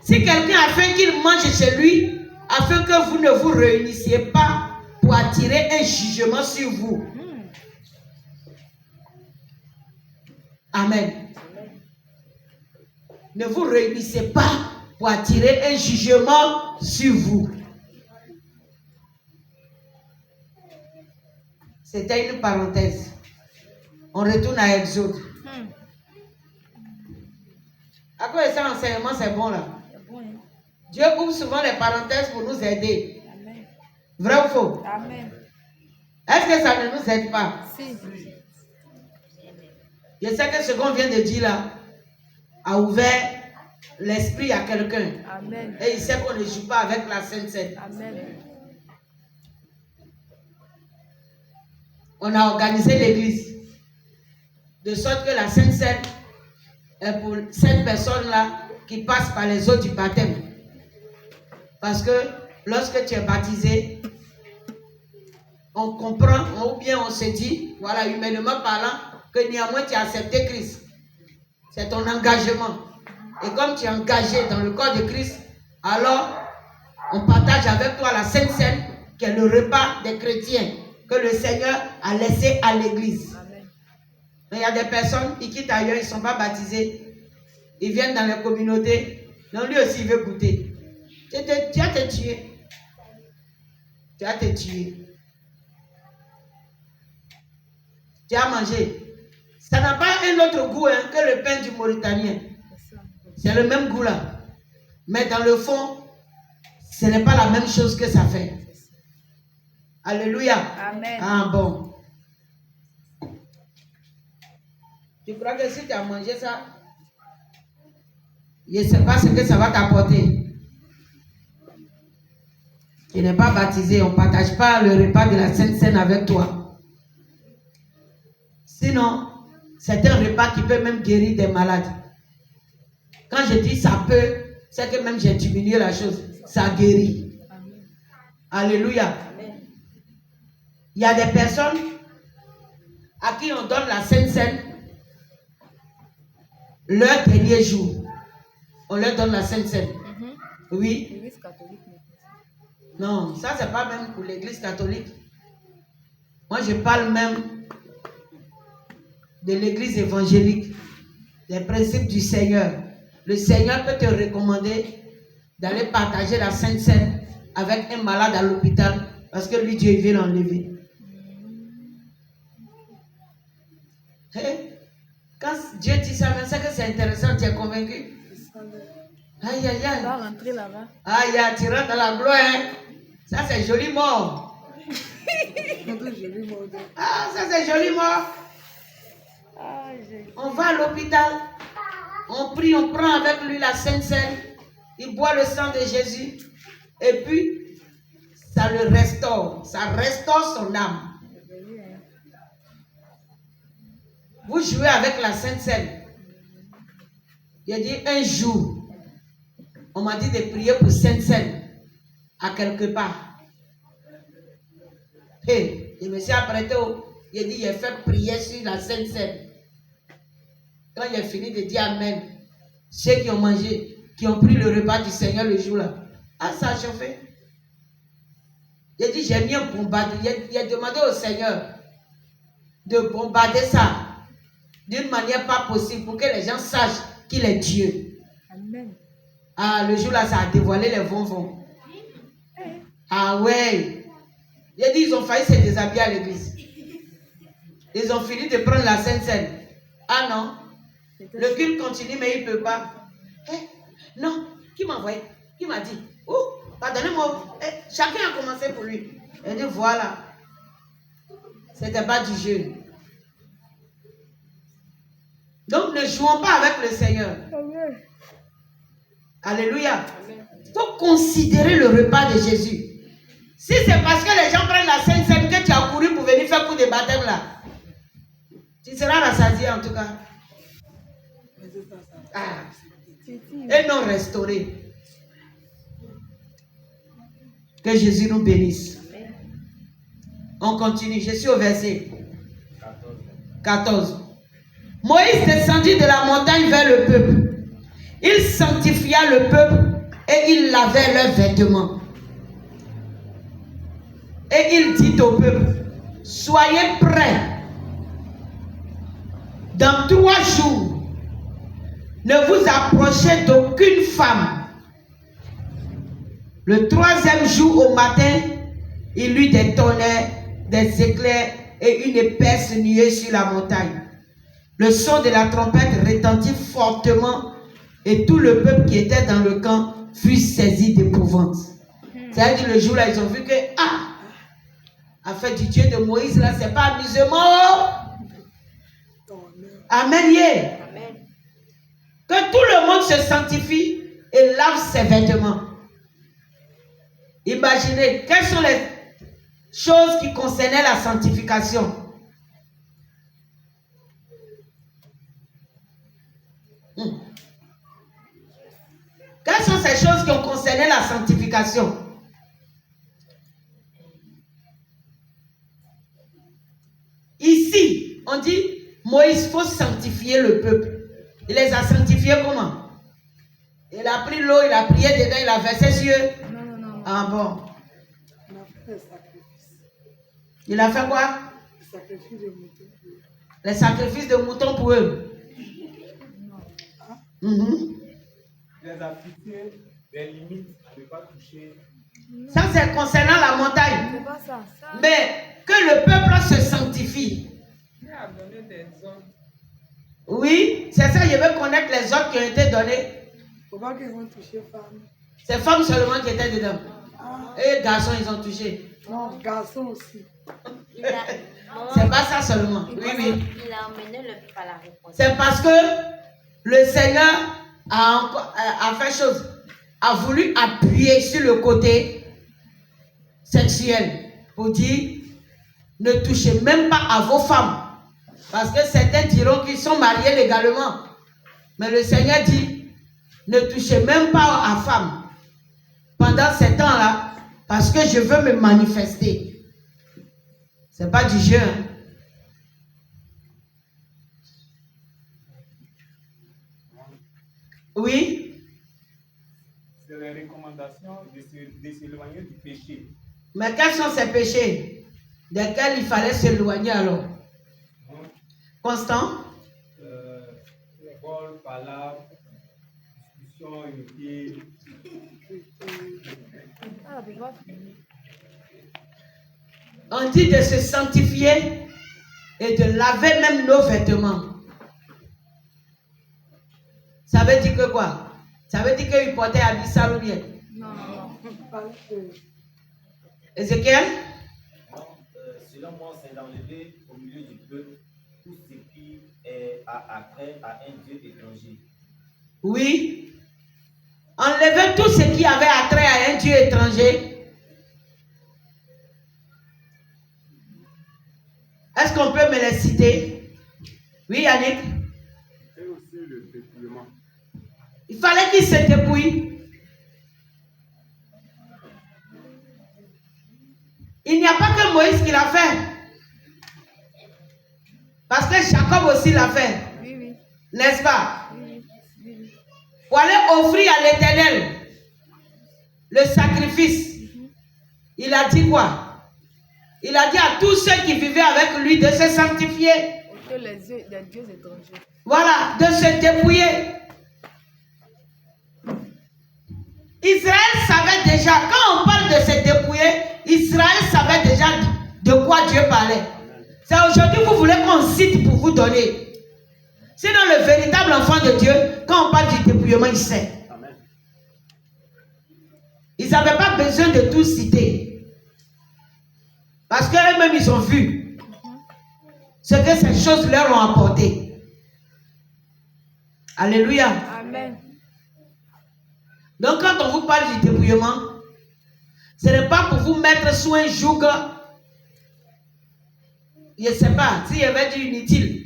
Si quelqu'un a faim, qu'il mange chez lui, afin que vous ne vous réunissiez pas pour attirer un jugement sur vous. Amen. Ne vous réunissez pas pour attirer un jugement sur vous. C'était une parenthèse. On retourne à Exode. À quoi ça, l'enseignement, c'est bon là? Dieu ouvre souvent les parenthèses pour nous aider. Amen. Vrai ou faux? Amen. Est-ce que ça ne nous aide pas? Si. Je sais que ce qu'on vient de dire là a ouvert l'esprit à quelqu'un. Amen. Et il sait qu'on ne joue pas avec la Sainte Seine. Amen. On a organisé l'église de sorte que la Sainte Seine est pour cette personne-là qui passe par les eaux du baptême. Parce que lorsque tu es baptisé, on comprend, ou bien on se dit, voilà, humainement parlant, que néanmoins tu as accepté Christ. C'est ton engagement. Et comme tu es engagé dans le corps de Christ, alors on partage avec toi la Sainte Seine, qui est le repas des chrétiens que le Seigneur a laissé à l'église. Mais il y a des personnes, ils quittent ailleurs, ils ne sont pas baptisés. Ils viennent dans les communautés. Donc lui aussi, il veut goûter. Tu vas te tuer. Tu vas te tuer. Tu as mangé. Ça n'a pas un autre goût hein, que le pain du Mauritanien. C'est le même goût là. Mais dans le fond, ce n'est pas la même chose que ça fait. Alléluia. Amen. Ah bon. Tu crois que si tu as mangé ça, je ne sais pas ce que ça va t'apporter. Tu n'es pas baptisé, on ne partage pas le repas de la Sainte Seine avec toi. Sinon, c'est un repas qui peut même guérir des malades. Quand je dis ça peut, c'est que même j'ai diminué la chose. Ça guérit. Amen. Alléluia. Amen. Il y a des personnes à qui on donne la Sainte Seine leur dernier jour. On leur donne la Sainte Seine. Oui. L'Église catholique. Non, ça c'est pas même pour l'Église catholique. Moi je parle même de l'Église évangélique, des principes du Seigneur. Le Seigneur peut te recommander d'aller partager la Sainte Seine avec un malade à l'hôpital parce que lui Dieu il veut l'enlever. Hey, quand Dieu dit ça, c'est que c'est intéressant, tu es convaincu? Aïe aïe aïe. On va rentrer là-bas. Aïe aïe, tu rentres dans la gloire. Hein? Ça c'est joli mort. Ah, ça c'est joli mort. On va à l'hôpital, on prie, on prend avec lui la Sainte Seine, il boit le sang de Jésus, et puis ça le restaure, ça restaure son âme. Vous jouez avec la Sainte Seine. Il a dit un jour, on m'a dit de prier pour Sainte Seine à quelque part. Et je me suis apprêté, il a dit, il a fait prier sur la Sainte Seine. Quand il a fini de dire Amen, ceux qui ont mangé, qui ont pris le repas du Seigneur le jour-là, ah, ça a chauffé. Il a dit, j'ai mis un bombardier. Il a demandé au Seigneur de bombarder ça d'une manière pas possible pour que les gens sachent qu'il est Dieu. Amen. Ah, le jour-là, ça a dévoilé les bonbons. Ah ouais. Il a dit, ils ont failli se déshabiller à l'église. Ils ont fini de prendre la Sainte Seine. Ah non. Le culte continue, mais il ne peut pas. Eh, non. Qui m'a envoyé? Qui m'a dit? Oh, pardonnez-moi. Eh, chacun a commencé pour lui. Il a dit, voilà. C'était pas du jeu. Donc, ne jouons pas avec le Seigneur. Amen. Alléluia. Il faut considérer le repas de Jésus. Si c'est parce que les gens prennent la Sainte Seine que tu as couru pour venir faire coup de baptême là, tu seras rassasié en tout cas. Ah. Et non restauré. Que Jésus nous bénisse. On continue. Je suis au verset 14. Moïse descendit de la montagne vers le peuple. Il sanctifia le peuple et il lavait leurs vêtements. Et il dit au peuple, soyez prêts. Dans 3 jours, ne vous approchez d'aucune femme. Le 3e jour au matin, il eut des tonnerres, des éclairs et une épaisse nuée sur la montagne. Le son de la trompette retentit fortement et tout le peuple qui était dans le camp fut saisi d'épouvante. C'est-à-dire le jour-là, ils ont vu que, affaire du Dieu de Moïse, là, c'est pas amusement. Amen. Yeah. Amen. Que tout le monde se sanctifie et lave ses vêtements. Imaginez, quelles sont les choses qui concernaient la sanctification? Quelles sont ces choses qui ont concerné la sanctification? Ici, on dit, Moïse, faut sanctifier le peuple. Il les a sanctifiés comment? Il a pris l'eau, il a prié dedans, il a versé sur eux. Non. Ah bon? Il a fait quoi? Les sacrifices de moutons pour eux. Il les a fixé des limites à ne pas toucher. Ça, c'est concernant la montagne. C'est pas ça. Mais que le peuple se sanctifie. Dieu a donné des ordres. Oui, c'est ça, je veux connaître les ordres qui ont été donnés. Faut pas qu'ils vont toucher femmes. C'est femmes seulement qui étaient dedans. Ah. Et garçons, ils ont touché. Non, garçons aussi. C'est pas ça seulement. Oui, oui. Il a emmené le peuple à la réponse. C'est parce que le Seigneur a fait chose, a voulu appuyer sur le côté sexuel pour dire ne touchez même pas à vos femmes. Parce que certains diront qu'ils sont mariés légalement. Mais le Seigneur dit ne touchez même pas à femmes pendant ces temps-là parce que je veux me manifester. C'est pas du jeu. Hein? Oui. C'est les recommandations de s'éloigner du péché. Mais quels sont ces péchés desquels il fallait s'éloigner alors? Constant? Vol, palabre, discussion, unité. On dit de se sanctifier et de laver même nos vêtements. Ça veut dire que quoi? Ça veut dire qu'il portait habit sale ou bien? Non. Ézéchiel? Selon moi, c'est d'enlever au milieu du peuple tout ce qui est attrait à un Dieu étranger. Oui. Enlever tout ce qui avait attrait à un Dieu étranger. Est-ce qu'on peut me les citer? Oui, Yannick? Et aussi le dépouillement. Il fallait qu'il se dépouille. Il n'y a pas que Moïse qui l'a fait. Parce que Jacob aussi l'a fait. Oui. N'est-ce pas? Oui. Pour aller offrir à l'Éternel le sacrifice. Il a dit quoi? Il a dit à tous ceux qui vivaient avec lui de se sanctifier. Que les dieux étrangers. Voilà, de se dépouiller. Israël savait déjà, quand on parle de se dépouiller, Israël savait déjà de quoi Dieu parlait. C'est aujourd'hui que vous voulez qu'on cite pour vous donner. Sinon, le véritable enfant de Dieu, quand on parle du dépouillement, il sait. Amen. Ils n'avaient pas besoin de tout citer. Parce qu'eux-mêmes, ils ont vu ce que ces choses leur ont apporté. Alléluia. Amen. Donc, quand on vous parle du dépouillement, ce n'est pas pour vous mettre sous un joug, je ne sais pas, s'il y avait dit inutile.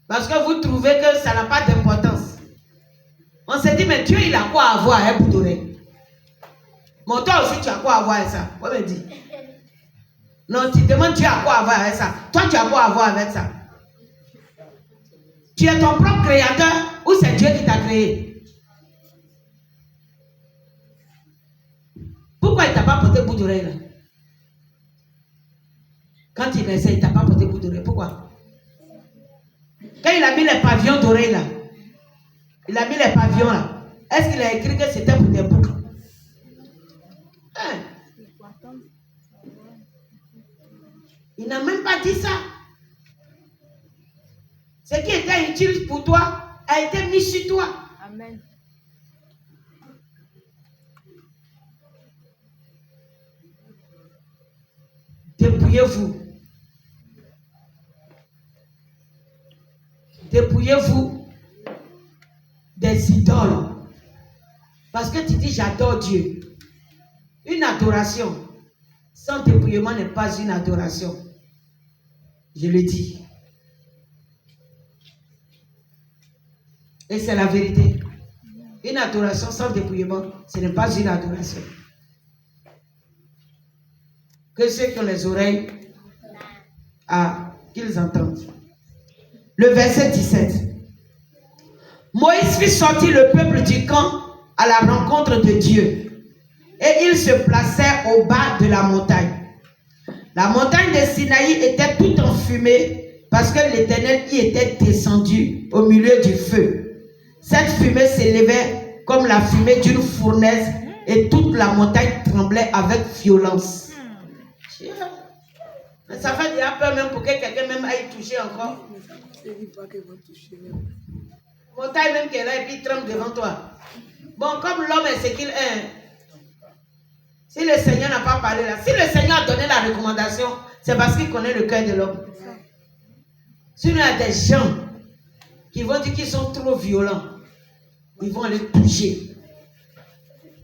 Parce que vous trouvez que ça n'a pas d'importance. On s'est dit, mais Dieu, il a quoi à voir avec Boudoré? Mais toi aussi, tu as quoi à voir avec ça? On me dit. Non, tu demandes, Dieu a quoi à voir avec ça? Toi, tu as quoi à voir avec ça? Tu es ton propre créateur ou c'est Dieu qui t'a créé? Pourquoi il ne t'a pas porté bout d'oreille là? Quand il naissait, il ne t'a pas porté bout d'oreille. Pourquoi? Quand il a mis les pavillons d'oreille là, il a mis les pavillons là, est-ce qu'il a écrit que c'était pour des boucs? Hein? Il n'a même pas dit ça. Ce qui était utile pour toi a été mis sur toi. Amen. Dépouillez-vous. Dépouillez-vous des idoles. Parce que tu dis j'adore Dieu. Une adoration sans dépouillement n'est pas une adoration. Je le dis. Et c'est la vérité. Une adoration sans dépouillement, ce n'est pas une adoration. Que ceux qui ont les oreilles, qu'ils entendent. Le verset 17. Moïse fit sortir le peuple du camp à la rencontre de Dieu. Et il se plaçait au bas de la montagne. La montagne de Sinaï était toute enfumée parce que l'Éternel y était descendu au milieu du feu. Cette fumée s'élevait comme la fumée d'une fournaise et toute la montagne tremblait avec violence. Ça fait déjà peur même pour que quelqu'un même aille toucher encore. Montagne même qu'elle a et puis il tremble devant toi. Bon, comme l'homme est ce qu'il est, si le Seigneur n'a pas parlé là, si le Seigneur a donné la recommandation, c'est parce qu'il connaît le cœur de l'homme. Sinon, il y a des gens qui vont dire qu'ils sont trop violents. Ils vont aller toucher.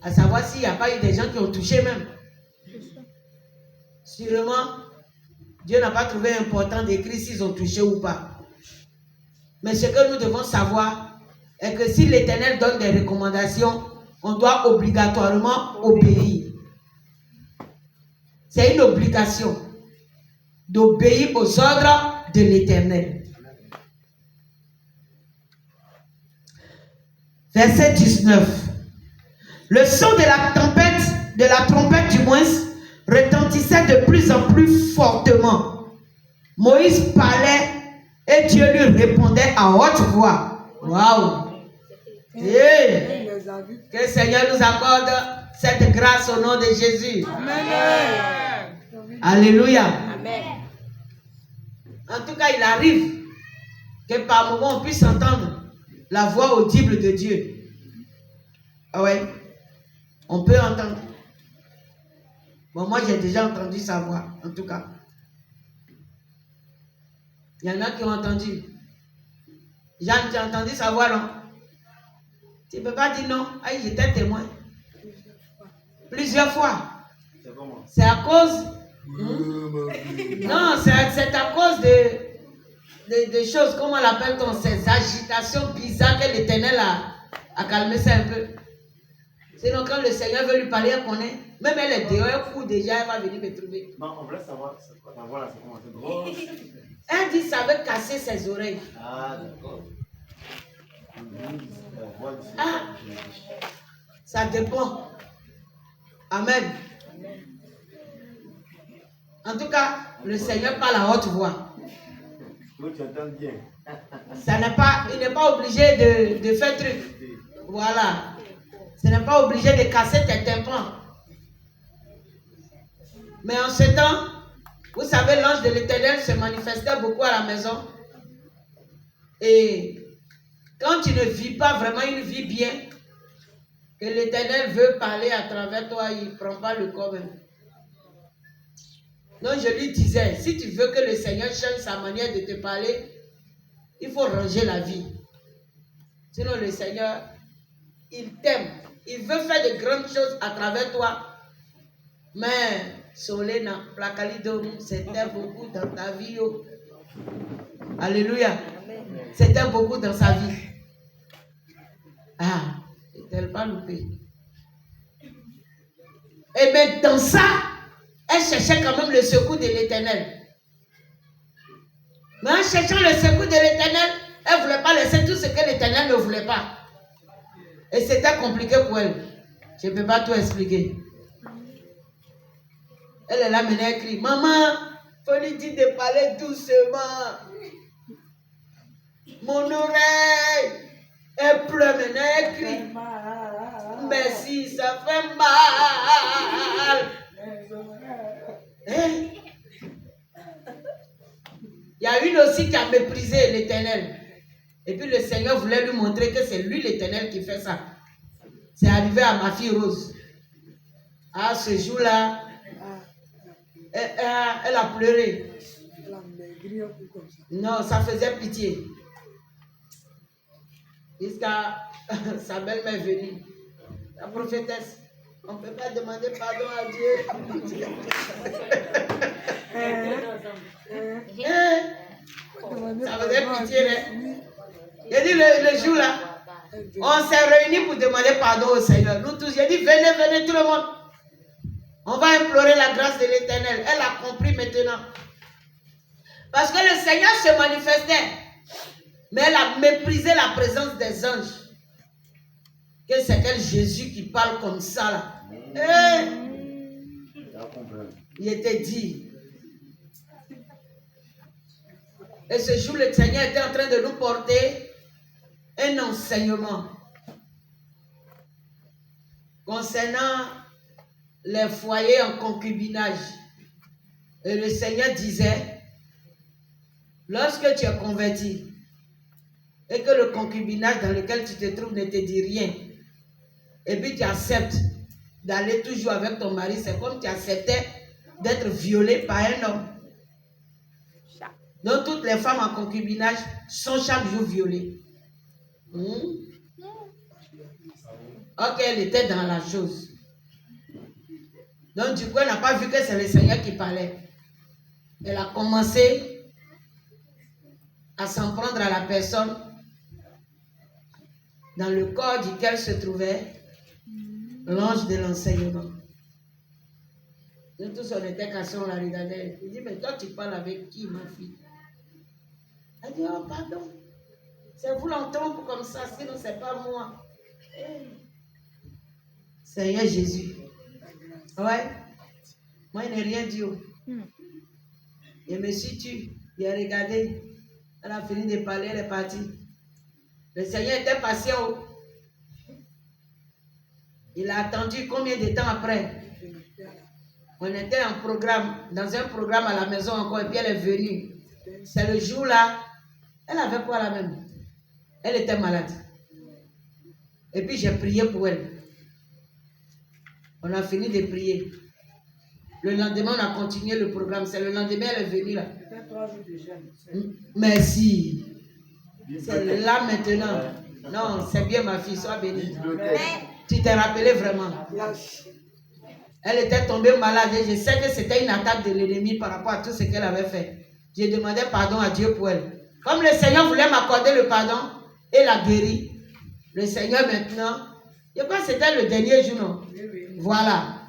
À savoir s'il n'y a pas eu des gens qui ont touché même. Sûrement, Dieu n'a pas trouvé important d'écrire s'ils ont touché ou pas. Mais ce que nous devons savoir est que si l'Éternel donne des recommandations, on doit obligatoirement obéir. C'est une obligation d'obéir aux ordres de l'Éternel. Verset 19. Le son de la trompette du moins, retentissait de plus en plus fortement. Moïse parlait et Dieu lui répondait à haute voix. Waouh! Hey. Que le Seigneur nous accorde cette grâce au nom de Jésus. Amen. Alléluia. Amen. En tout cas, il arrive que par moment on puisse entendre la voix audible de Dieu. Ah ouais, on peut entendre. Bon, moi j'ai déjà entendu sa voix, en tout cas. Il y en a qui ont entendu. Jeanne, tu as entendu sa voix, non? Tu ne peux pas dire non. Ah, j'étais témoin. Plusieurs fois. C'est à cause. Non, c'est à cause de choses, comment on l'appelle-t-on, ces agitations bizarres que l'Éternel a calmé ça un peu. Sinon, quand le Seigneur veut lui parler, elle connaît. Même elle est dehors, elle court déjà, elle va venir me trouver. Non, on voulait savoir, la voix là, c'est comment? C'est grosse. Elle dit ça veut casser ses oreilles. Ah, d'accord. Ah, ça dépend. Amen. En tout cas, le Seigneur parle à haute voix. Oui, tu entends bien. Il n'est pas obligé de faire truc. Voilà. Ce n'est pas obligé de casser tes tympans. Mais en ce temps, vous savez, l'ange de l'Éternel se manifestait beaucoup à la maison. Et quand tu ne vis pas vraiment une vie bien, que l'Éternel veut parler à travers toi, il ne prend pas le corps même. Donc je lui disais, si tu veux que le Seigneur change sa manière de te parler, il faut ranger la vie. Sinon le Seigneur, il t'aime. Il veut faire de grandes choses à travers toi. Mais Solena, Placalidom, c'était beaucoup dans ta vie. Oh. Alléluia. C'était beaucoup dans sa vie. Ah, il ne t'a pas loupé. Et bien dans ça, elle cherchait quand même le secours de l'Éternel. Mais en cherchant le secours de l'Éternel, elle ne voulait pas laisser tout ce que l'Éternel ne voulait pas. Et c'était compliqué pour elle. Je ne peux pas tout expliquer. Elle est là maintenant, elle crie, maman, il faut lui dire de parler doucement. Mon oreille, elle pleure maintenant, elle crie. Merci, ça fait mal. Hein? Il y a une aussi qui a méprisé l'Éternel. Et puis le Seigneur voulait lui montrer que c'est lui l'Éternel qui fait ça. C'est arrivé à ma fille Rose. À ce jour-là, elle a pleuré. Non, ça faisait pitié. Jusqu'à sa belle-mère venue. La prophétesse. On ne peut pas demander pardon à Dieu. Ça faisait pitié. J'ai dit le jour là, on s'est réunis pour demander pardon au Seigneur. Nous tous, j'ai dit venez tout le monde. On va implorer la grâce de l'Éternel. Elle a compris maintenant. Parce que le Seigneur se manifestait. Mais elle a méprisé la présence des anges. Que c'est quel Jésus qui parle comme ça là. Il était dit. Et ce jour, le Seigneur était en train de nous porter un enseignement concernant les foyers en concubinage. Et le Seigneur disait, lorsque tu es converti et que le concubinage dans lequel tu te trouves ne te dit rien, et puis tu acceptes d'aller toujours avec ton mari, c'est comme tu acceptais d'être violé par un homme. Donc toutes les femmes en concubinage sont chaque jour violées. Ok, elle était dans la chose. Donc du coup, elle n'a pas vu que c'est le Seigneur qui parlait. Elle a commencé à s'en prendre à la personne dans le corps duquel se trouvait l'ange de l'enseignement. Nous tous, on était cassés, on la regardait. Il dit, mais toi, tu parles avec qui, ma fille? Elle dit, oh, pardon. C'est vous l'entendre comme ça, sinon c'est pas moi. Seigneur Jésus. Ouais. Moi, il n'ai rien dit. Je me suis tue. Il a regardé. Elle a fini de parler, elle est partie. Le Seigneur était patient. Il a attendu combien de temps après? On était en programme, dans un programme à la maison encore, et puis elle est venue. C'est le jour-là, elle avait quoi la même? Elle était malade. Et puis j'ai prié pour elle. On a fini de prier. Le lendemain, on a continué le programme. C'est le lendemain, elle est venue là. Merci. C'est là maintenant. Non, c'est bien ma fille, sois bénie. Tu t'es rappelé vraiment. Elle était tombée malade et je sais que c'était une attaque de l'ennemi par rapport à tout ce qu'elle avait fait. J'ai demandé pardon à Dieu pour elle. Comme le Seigneur voulait m'accorder le pardon et la guérir, le Seigneur maintenant, je crois que c'était le dernier jour, non? Voilà.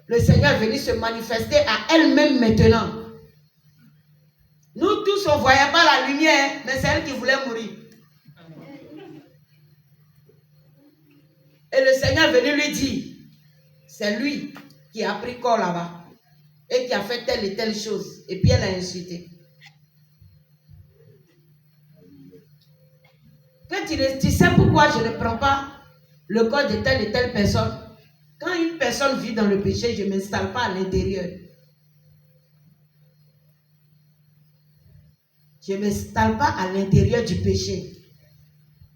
Le Seigneur est venu se manifester à elle-même maintenant. Nous tous, on ne voyait pas la lumière, mais c'est elle qui voulait mourir. Et le Seigneur est venu lui dire, c'est lui qui a pris corps là-bas et qui a fait telle et telle chose. Et puis elle a insulté. Que tu sais pourquoi je ne prends pas le corps de telle et telle personne? Quand une personne vit dans le péché, je ne m'installe pas à l'intérieur. Je ne m'installe pas à l'intérieur du péché.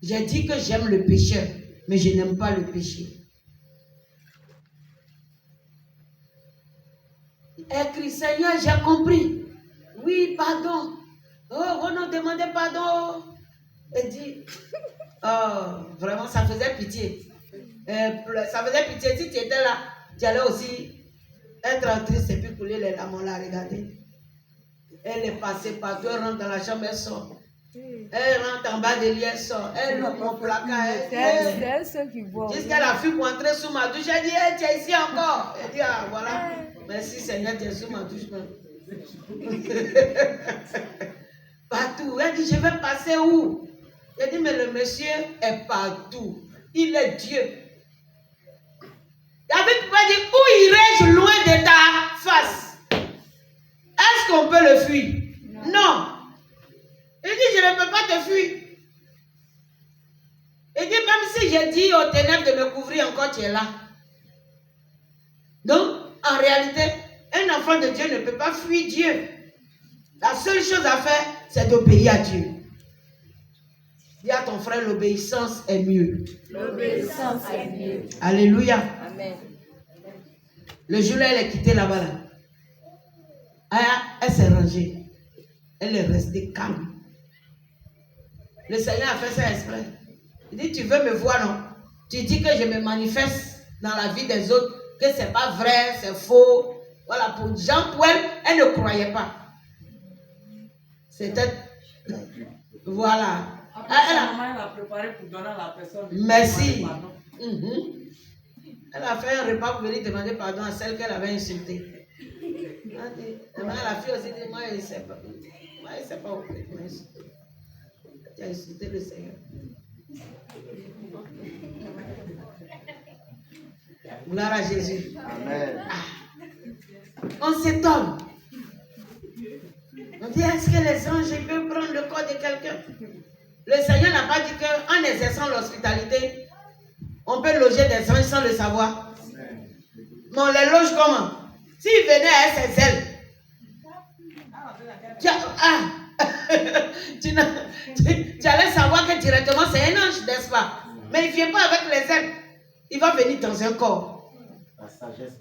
J'ai dit que j'aime le pécheur, mais je n'aime pas le péché. Écrit, Seigneur, j'ai compris. Oui, pardon. Oh, non, demandez pardon. Et dit, oh, vraiment, ça faisait pitié. Ça faisait pitié. Si tu étais là, tu allais aussi être triste et puis couler les larmes. On l'a regardé. Elle est passée partout, elle rentre dans la chambre, elle sort. Elle rentre en bas de lit, elle sort. Elle ouvre mon placard. C'est elle seule qui voit. Jusqu'à la fille pour entrer sous ma douche, elle dit, hey, tu es ici encore. Elle dit, ah, voilà. Merci Seigneur, tu es sous ma douche. Partout. Elle dit, je vais passer où? Elle dit, mais le monsieur est partout. Il est Dieu. David pouvait dire, où irai-je loin de ta face? Est-ce qu'on peut le fuir? Non. Il dit, je ne peux pas te fuir. Il dit, même si j'ai dit aux ténèbres de me couvrir, encore tu es là. Donc, en réalité, un enfant de Dieu ne peut pas fuir Dieu. La seule chose à faire, c'est d'obéir à Dieu. Dis à ton frère, l'obéissance est mieux. L'obéissance est mieux. Alléluia. Amen. Le jour-là, elle est quittée là-bas. Elle s'est rangée. Elle est restée calme. Le Seigneur a fait ça exprès. Il dit, tu veux me voir, non? Tu dis que je me manifeste dans la vie des autres, que c'est pas vrai, c'est faux. Voilà, pour Jean, pour elle, elle ne croyait pas. C'était... Voilà. Elle a préparé pour donner à la personne. Merci. Elle a fait un repas pour venir demander pardon à celle qu'elle avait insultée. La fille aussi dit, moi, je ne sais pas. Moi, je ne sais pas où tu m'as insulté. Tu as insulté le Seigneur. Gloire à Jésus. Amen. On s'étonne. On dit, est-ce que les anges peuvent prendre le corps de quelqu'un? Le Seigneur n'a pas dit qu'en exerçant l'hospitalité, on peut loger des anges sans le savoir. Mais on les loge comment? S'ils venaient à ses ailes, Tu allais savoir que directement c'est un ange, n'est-ce pas? Mais il ne vient pas avec les ailes. Il va venir dans un corps. La sagesse.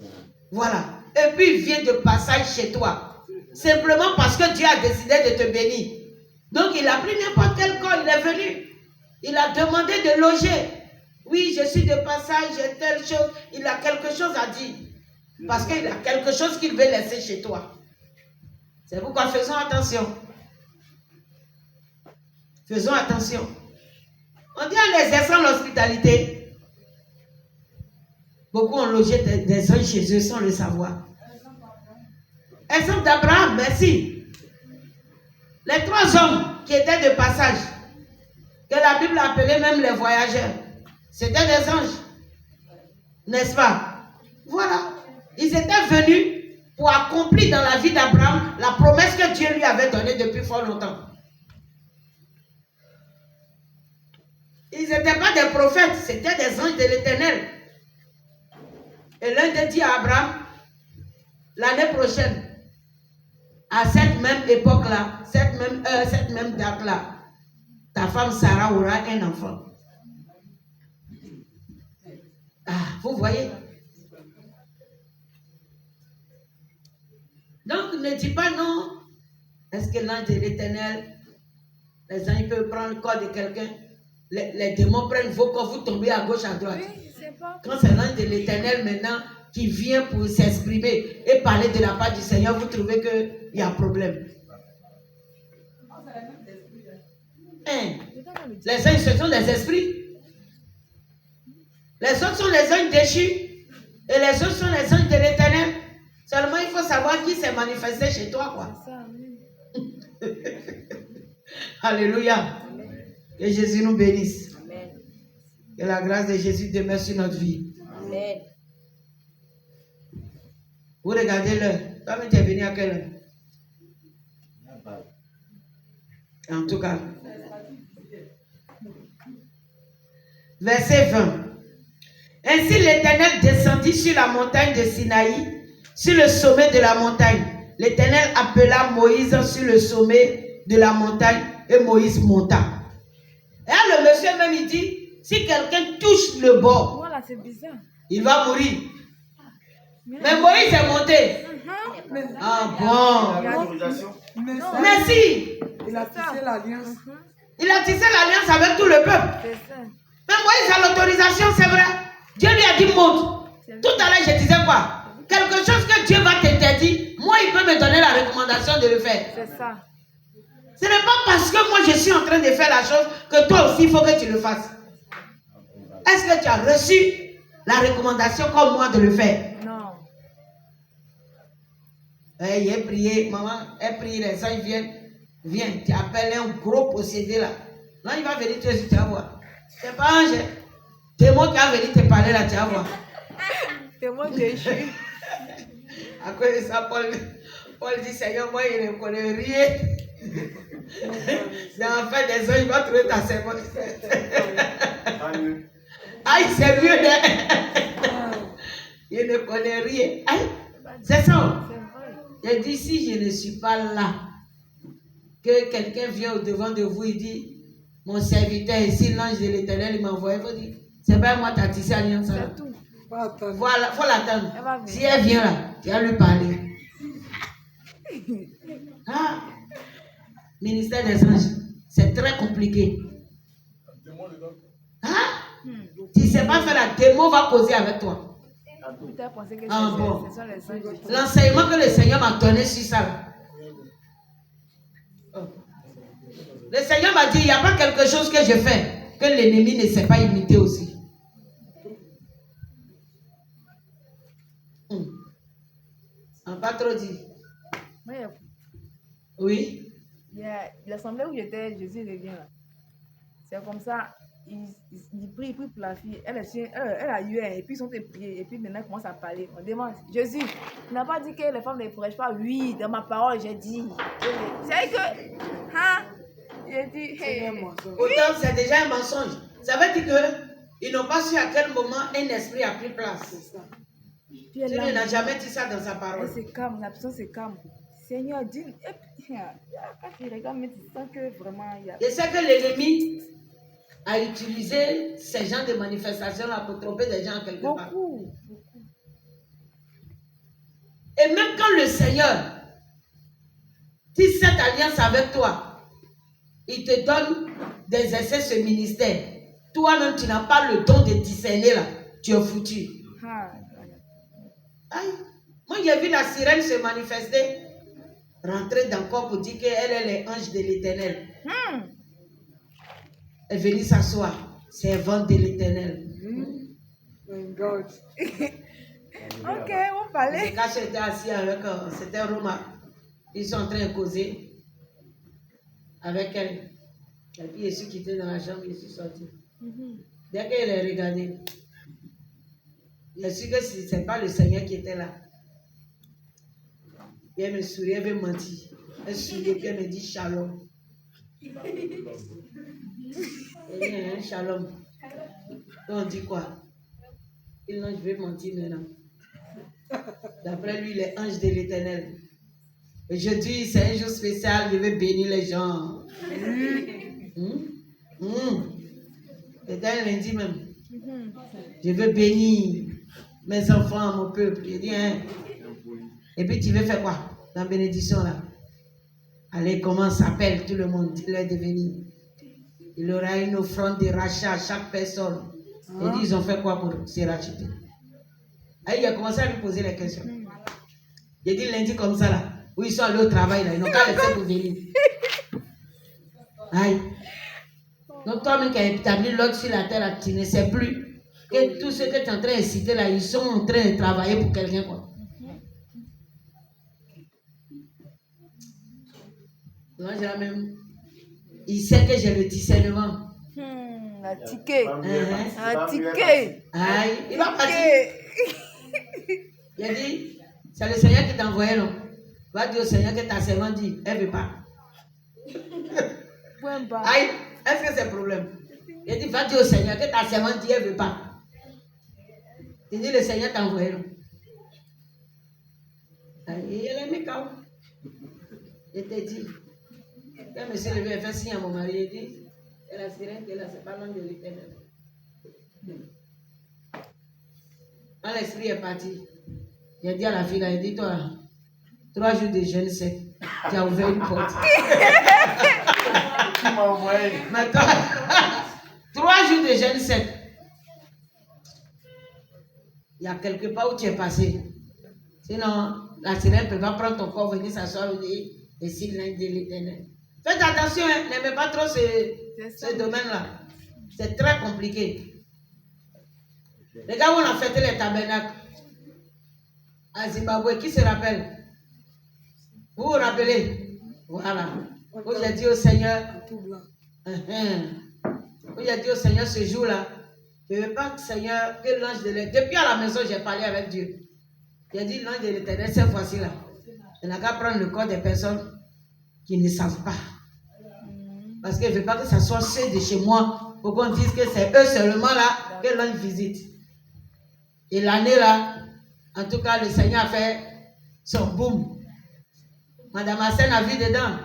Voilà. Et puis il vient de passage chez toi. Simplement parce que Dieu a décidé de te bénir. Donc il a pris n'importe quel corps, il est venu. Il a demandé de loger. Oui, je suis de passage, j'ai telle chose. Il a quelque chose à dire. Parce qu'il a quelque chose qu'il veut laisser chez toi. C'est pourquoi faisons attention. Faisons attention. On dit en exerçant l'hospitalité, beaucoup ont logé des anges chez eux sans le savoir. Exemple d'Abraham, merci. Les 3 hommes qui étaient de passage, que la Bible appelait même les voyageurs, c'était des anges. N'est-ce pas? Voilà. Ils étaient venus pour accomplir dans la vie d'Abraham la promesse que Dieu lui avait donnée depuis fort longtemps. Ils n'étaient pas des prophètes, c'était des anges de l'Éternel. Et l'un d'eux dit à Abraham, l'année prochaine, à cette même époque-là, cette même heure, cette même date-là, ta femme Sarah aura un enfant. Ah, vous voyez? Donc, ne dis pas non. Est-ce que l'ange de l'Éternel, les anges peuvent prendre le corps de quelqu'un? Les démons prennent vos corps, vous tombez à gauche, à droite. Oui, c'est pas... Quand c'est l'ange de l'Éternel maintenant qui vient pour s'exprimer et parler de la part du Seigneur, vous trouvez qu'il y a un problème. Hein? Les anges, ce sont des esprits. Les autres sont les anges déchus et les autres sont les anges de l'Éternel. Seulement, il faut savoir qui s'est manifesté chez toi, quoi. Alléluia. Que Jésus nous bénisse. Amen. Que la grâce de Jésus demeure sur notre vie. Amen. Vous regardez l'heure. Toi-même, tu es venu à quelle heure? En tout cas. Verset 20. Ainsi l'Éternel descendit sur la montagne de Sinaï, sur le sommet de la montagne. L'Éternel appela Moïse sur le sommet de la montagne et Moïse monta. Et là, le monsieur même, il dit, si quelqu'un touche le bord, Voilà, c'est bizarre. il va mourir. Mais Moïse est monté. Ah bon. Merci. Il a tissé l'alliance. Il a tissé l'alliance avec tout le peuple. C'est ça. Mais Moïse a l'autorisation, c'est vrai. Dieu lui a dit monte. Tout à l'heure, je disais quoi? Quelque chose que Dieu va t'interdire, moi, il peut me donner la recommandation de le faire. C'est ça. Ce n'est pas parce que moi, je suis en train de faire la chose que toi aussi, il faut que tu le fasses. Est-ce que tu as reçu la recommandation comme moi de le faire? Non. Il a prié, maman, elle prie, les anges viennent. Viens, tu appelles un gros possédé là. Là, il va venir te dire, tu vas voir. C'est pas un ange. Démon qui va venir te parler là, tu vas voir. Démon déchu. À cause de ça, Paul dit, Seigneur, moi, il ne connaît rien. C'est en fait des anges, il va trouver ta servante. Aïe, c'est mieux, hein? Il ne connaît rien. Aïe, c'est ça. Il dit, si je ne suis pas là, que quelqu'un vient au devant de vous, il dit, mon serviteur ici, l'ange de l'Éternel, il m'a envoyé, il faut dire, c'est pas moi qui as tissé l'alliance. C'est tout. Voilà, il faut l'attendre. Elle va venir. Si elle vient là, tu vas lui parler. Ah, ministère des anges, c'est très compliqué. Ah, tu ne sais pas faire la démo, va causer avec toi. Tu as pensé que Ah bon. ce sont les anges. L'enseignement que le Seigneur m'a donné sur ça. Le Seigneur m'a dit, il n'y a pas quelque chose que je fais que l'ennemi ne sait pas imiter aussi. On n'a pas trop dit. Oui. L'assemblée où j'étais, Jésus revient là. C'est comme ça, il prie pour la fille. Elle a eu un, et puis ils sont priés, et puis maintenant ils commencent à parler. On demande, Jésus, tu n'as pas dit que les femmes ne prêchent pas? Oui, dans ma parole, j'ai dit. C'est que, hein? J'ai dit, hey. Autant c'est déjà un mensonge. Ça veut dire qu'ils n'ont pas su à quel moment un esprit a pris place. Dieu n'as jamais dit ça dans sa parole. C'est calme, la personne c'est calme. Seigneur, dis. Et puis, quand tu regardes, mais tu sens que vraiment, il y a. Je sais que l'ennemi a utilisé ces genres de manifestations-là pour tromper des gens quelque part. Beaucoup. Et même quand le Seigneur tisse cette alliance avec toi, il te donne des essais ce ministère. Toi-même, tu n'as pas le don de discerner là. Tu es foutu. Aïe. Moi, j'ai vu la sirène se manifester, rentrer dans le corps pour dire qu'elle est l'ange de l'Éternel. Elle est venue s'asseoir, servante de l'Éternel. God. Ok, on parlait. Quand j'étais assis avec, c'était Roma, ils sont en train de causer avec elle. Et puis je suis quitté dans la chambre, je suis sorti. Dès qu'elle a regardé, je suis que ce n'est pas le Seigneur qui était là. Et elle me sourit, elle veut mentir. Elle sourit, puis elle me dit shalom. Elle dit shalom. On dit quoi? Il non, je vais mentir maintenant. D'après lui, il est ange de l'Éternel. Aujourd'hui, c'est un jour spécial, je vais bénir les gens. C'était un lundi même. Je veux bénir mes enfants, mon peuple. Je dis, hein. Et puis tu veux faire quoi dans la bénédiction là? Allez, comment s'appelle tout le monde? Dis-leur de venir. Il aura une offrande de rachat à chaque personne. Et dit, ils ont fait quoi pour se racheter? Il a commencé à lui poser les questions. J'ai dit lundi comme ça là, où ils sont allés au travail là, ils n'ont qu'à laisser pour venir. Aïe. Donc toi-même qui as établi l'ordre sur la terre, là, tu ne sais plus que tout ce que tu es en train de citer là, ils sont en train de travailler pour quelqu'un quoi. Moi j'ai même, il sait que j'ai le discernement. Un ticket. Un ticket. ticket. Aïe, il va partir. Il a dit, c'est le Seigneur qui t'a envoyé, non? Va dire au Seigneur que ta servante dit, elle ne veut pas. Aïe, est-ce que c'est un problème? Il a dit, va dire au Seigneur que ta servante dit, elle ne veut pas. Il dit, le Seigneur t'a envoyé, non? Aïe, elle a mis KO. Il t'a dit, quand je me suis levé, elle fait signe à mon mari, il dit, elle a sirène qui est là, c'est pas l'ange de l'Éternel. Quand l'esprit est parti, j'ai dit à la fille, il dit, toi, 3 jours de jeûne sec, tu as ouvert une porte. Qui m'a envoyé? Mais toi, 3 jours de jeûne sec. Il y a quelque part où tu es passé. Sinon, la sirène ne peut pas prendre ton corps, venir s'asseoir et dire, et si l'ange de l'Éternel. Faites attention, hein, n'aimez pas trop ce domaine-là. C'est très compliqué. Les gars, on a fêté les tabernacles à Zimbabwe, qui se rappelle? Vous vous rappelez? Voilà. Où j'ai dit au Seigneur, où j'ai dit au Seigneur ce jour-là, je ne veux pas, Seigneur, que l'ange de l'Éternel. Depuis à la maison, j'ai parlé avec Dieu. J'ai dit, l'ange de l'Éternel, cette fois-ci là, il n'a qu'à prendre le corps des personnes qui ne savent pas. Parce que je ne veux pas que ça soit ceux de chez moi pour qu'on dise que c'est eux seulement là que l'ange visite. Et l'année là, en tout cas, le Seigneur a fait son boom. Madame Hassen a vu dedans.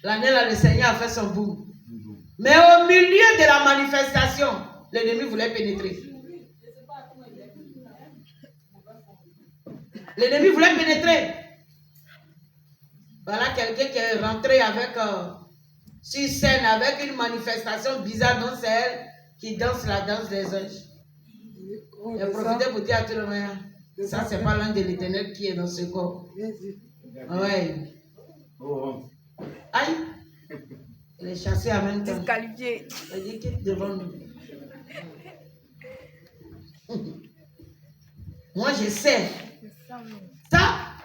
L'année là, le Seigneur a fait son boom. Mais au milieu de la manifestation, l'ennemi voulait pénétrer. L'ennemi voulait pénétrer. Voilà quelqu'un qui est rentré avec, sur scène avec une manifestation bizarre, dont c'est elle qui danse la danse des anges. Il a profité pour dire à tout le monde, ça c'est pas l'ange de l'Éternel qui est dans ce corps. Ouais. Aïe. Il est chassé en même temps. Disqualifié. Il dit qu'il est devant nous. Moi je sais. Ça,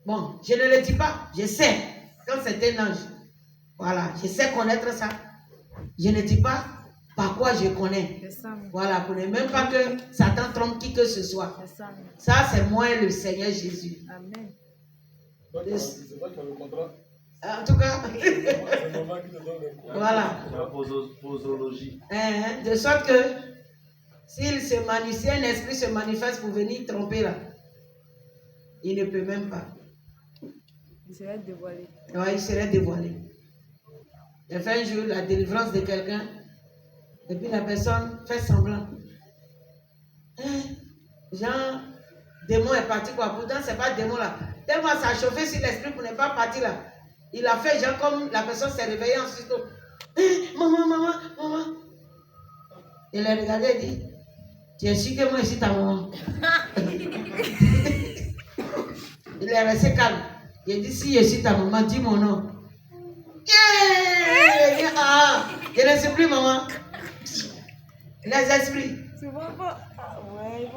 bon, je ne le dis pas, je sais. Quand c'est un ange, voilà, je sais connaître ça. Je ne dis pas par quoi je connais. Voilà, je ne connais même pas que Satan trompe qui que ce soit. Ça, c'est moi et le Seigneur Jésus. Amen. C'est vrai qu'il y a le contrat. En tout cas, C'est normal qu'il te donne le contrat. voilà. La posologie. De sorte que s'il se manifeste, un esprit se manifeste pour venir tromper là, Il ne peut même pas. Il serait dévoilé. Ouais, il serait dévoilé. Il fait un jour la délivrance de quelqu'un et puis la personne fait semblant. Genre, démon est parti quoi. Pourtant, c'est pas démon là. Tellement ça a chauffé sur l'esprit pour ne pas partir là. Il a fait genre comme la personne s'est réveillée ensuite. Maman, maman, maman. Il a regardé et dit, tu es sûr que moi ici ta maman? Il est resté calme. Il a dit, si je suis ta maman, dis mon nom. Ah, je ne sais plus maman. Les esprits. Souvent, ouais,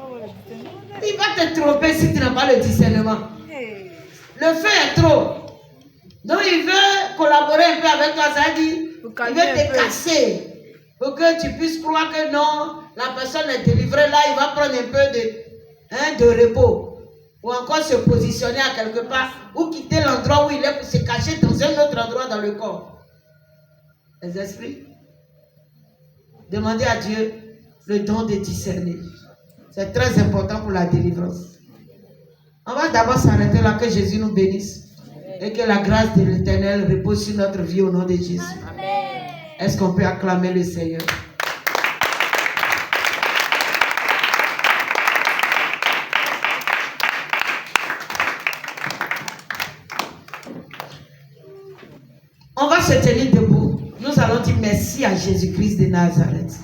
Il va te tromper si tu n'as pas le discernement. Hey. Le feu est trop. Donc il veut collaborer un peu avec toi, ça dit, il veut te casser. Pour que tu puisses croire que non, la personne est délivrée là, il va prendre un peu de repos. Ou encore se positionner à quelque part, ou quitter l'endroit où il est pour se cacher dans un autre endroit dans le corps. Les esprits. Demandez à Dieu le don de discerner. C'est très important pour la délivrance. On va d'abord s'arrêter là, que Jésus nous bénisse. Et que la grâce de l'Éternel repose sur notre vie au nom de Jésus. Amen. Est-ce qu'on peut acclamer le Seigneur? On va se tenir debout. Nous allons dire merci à Jésus-Christ de Nazareth.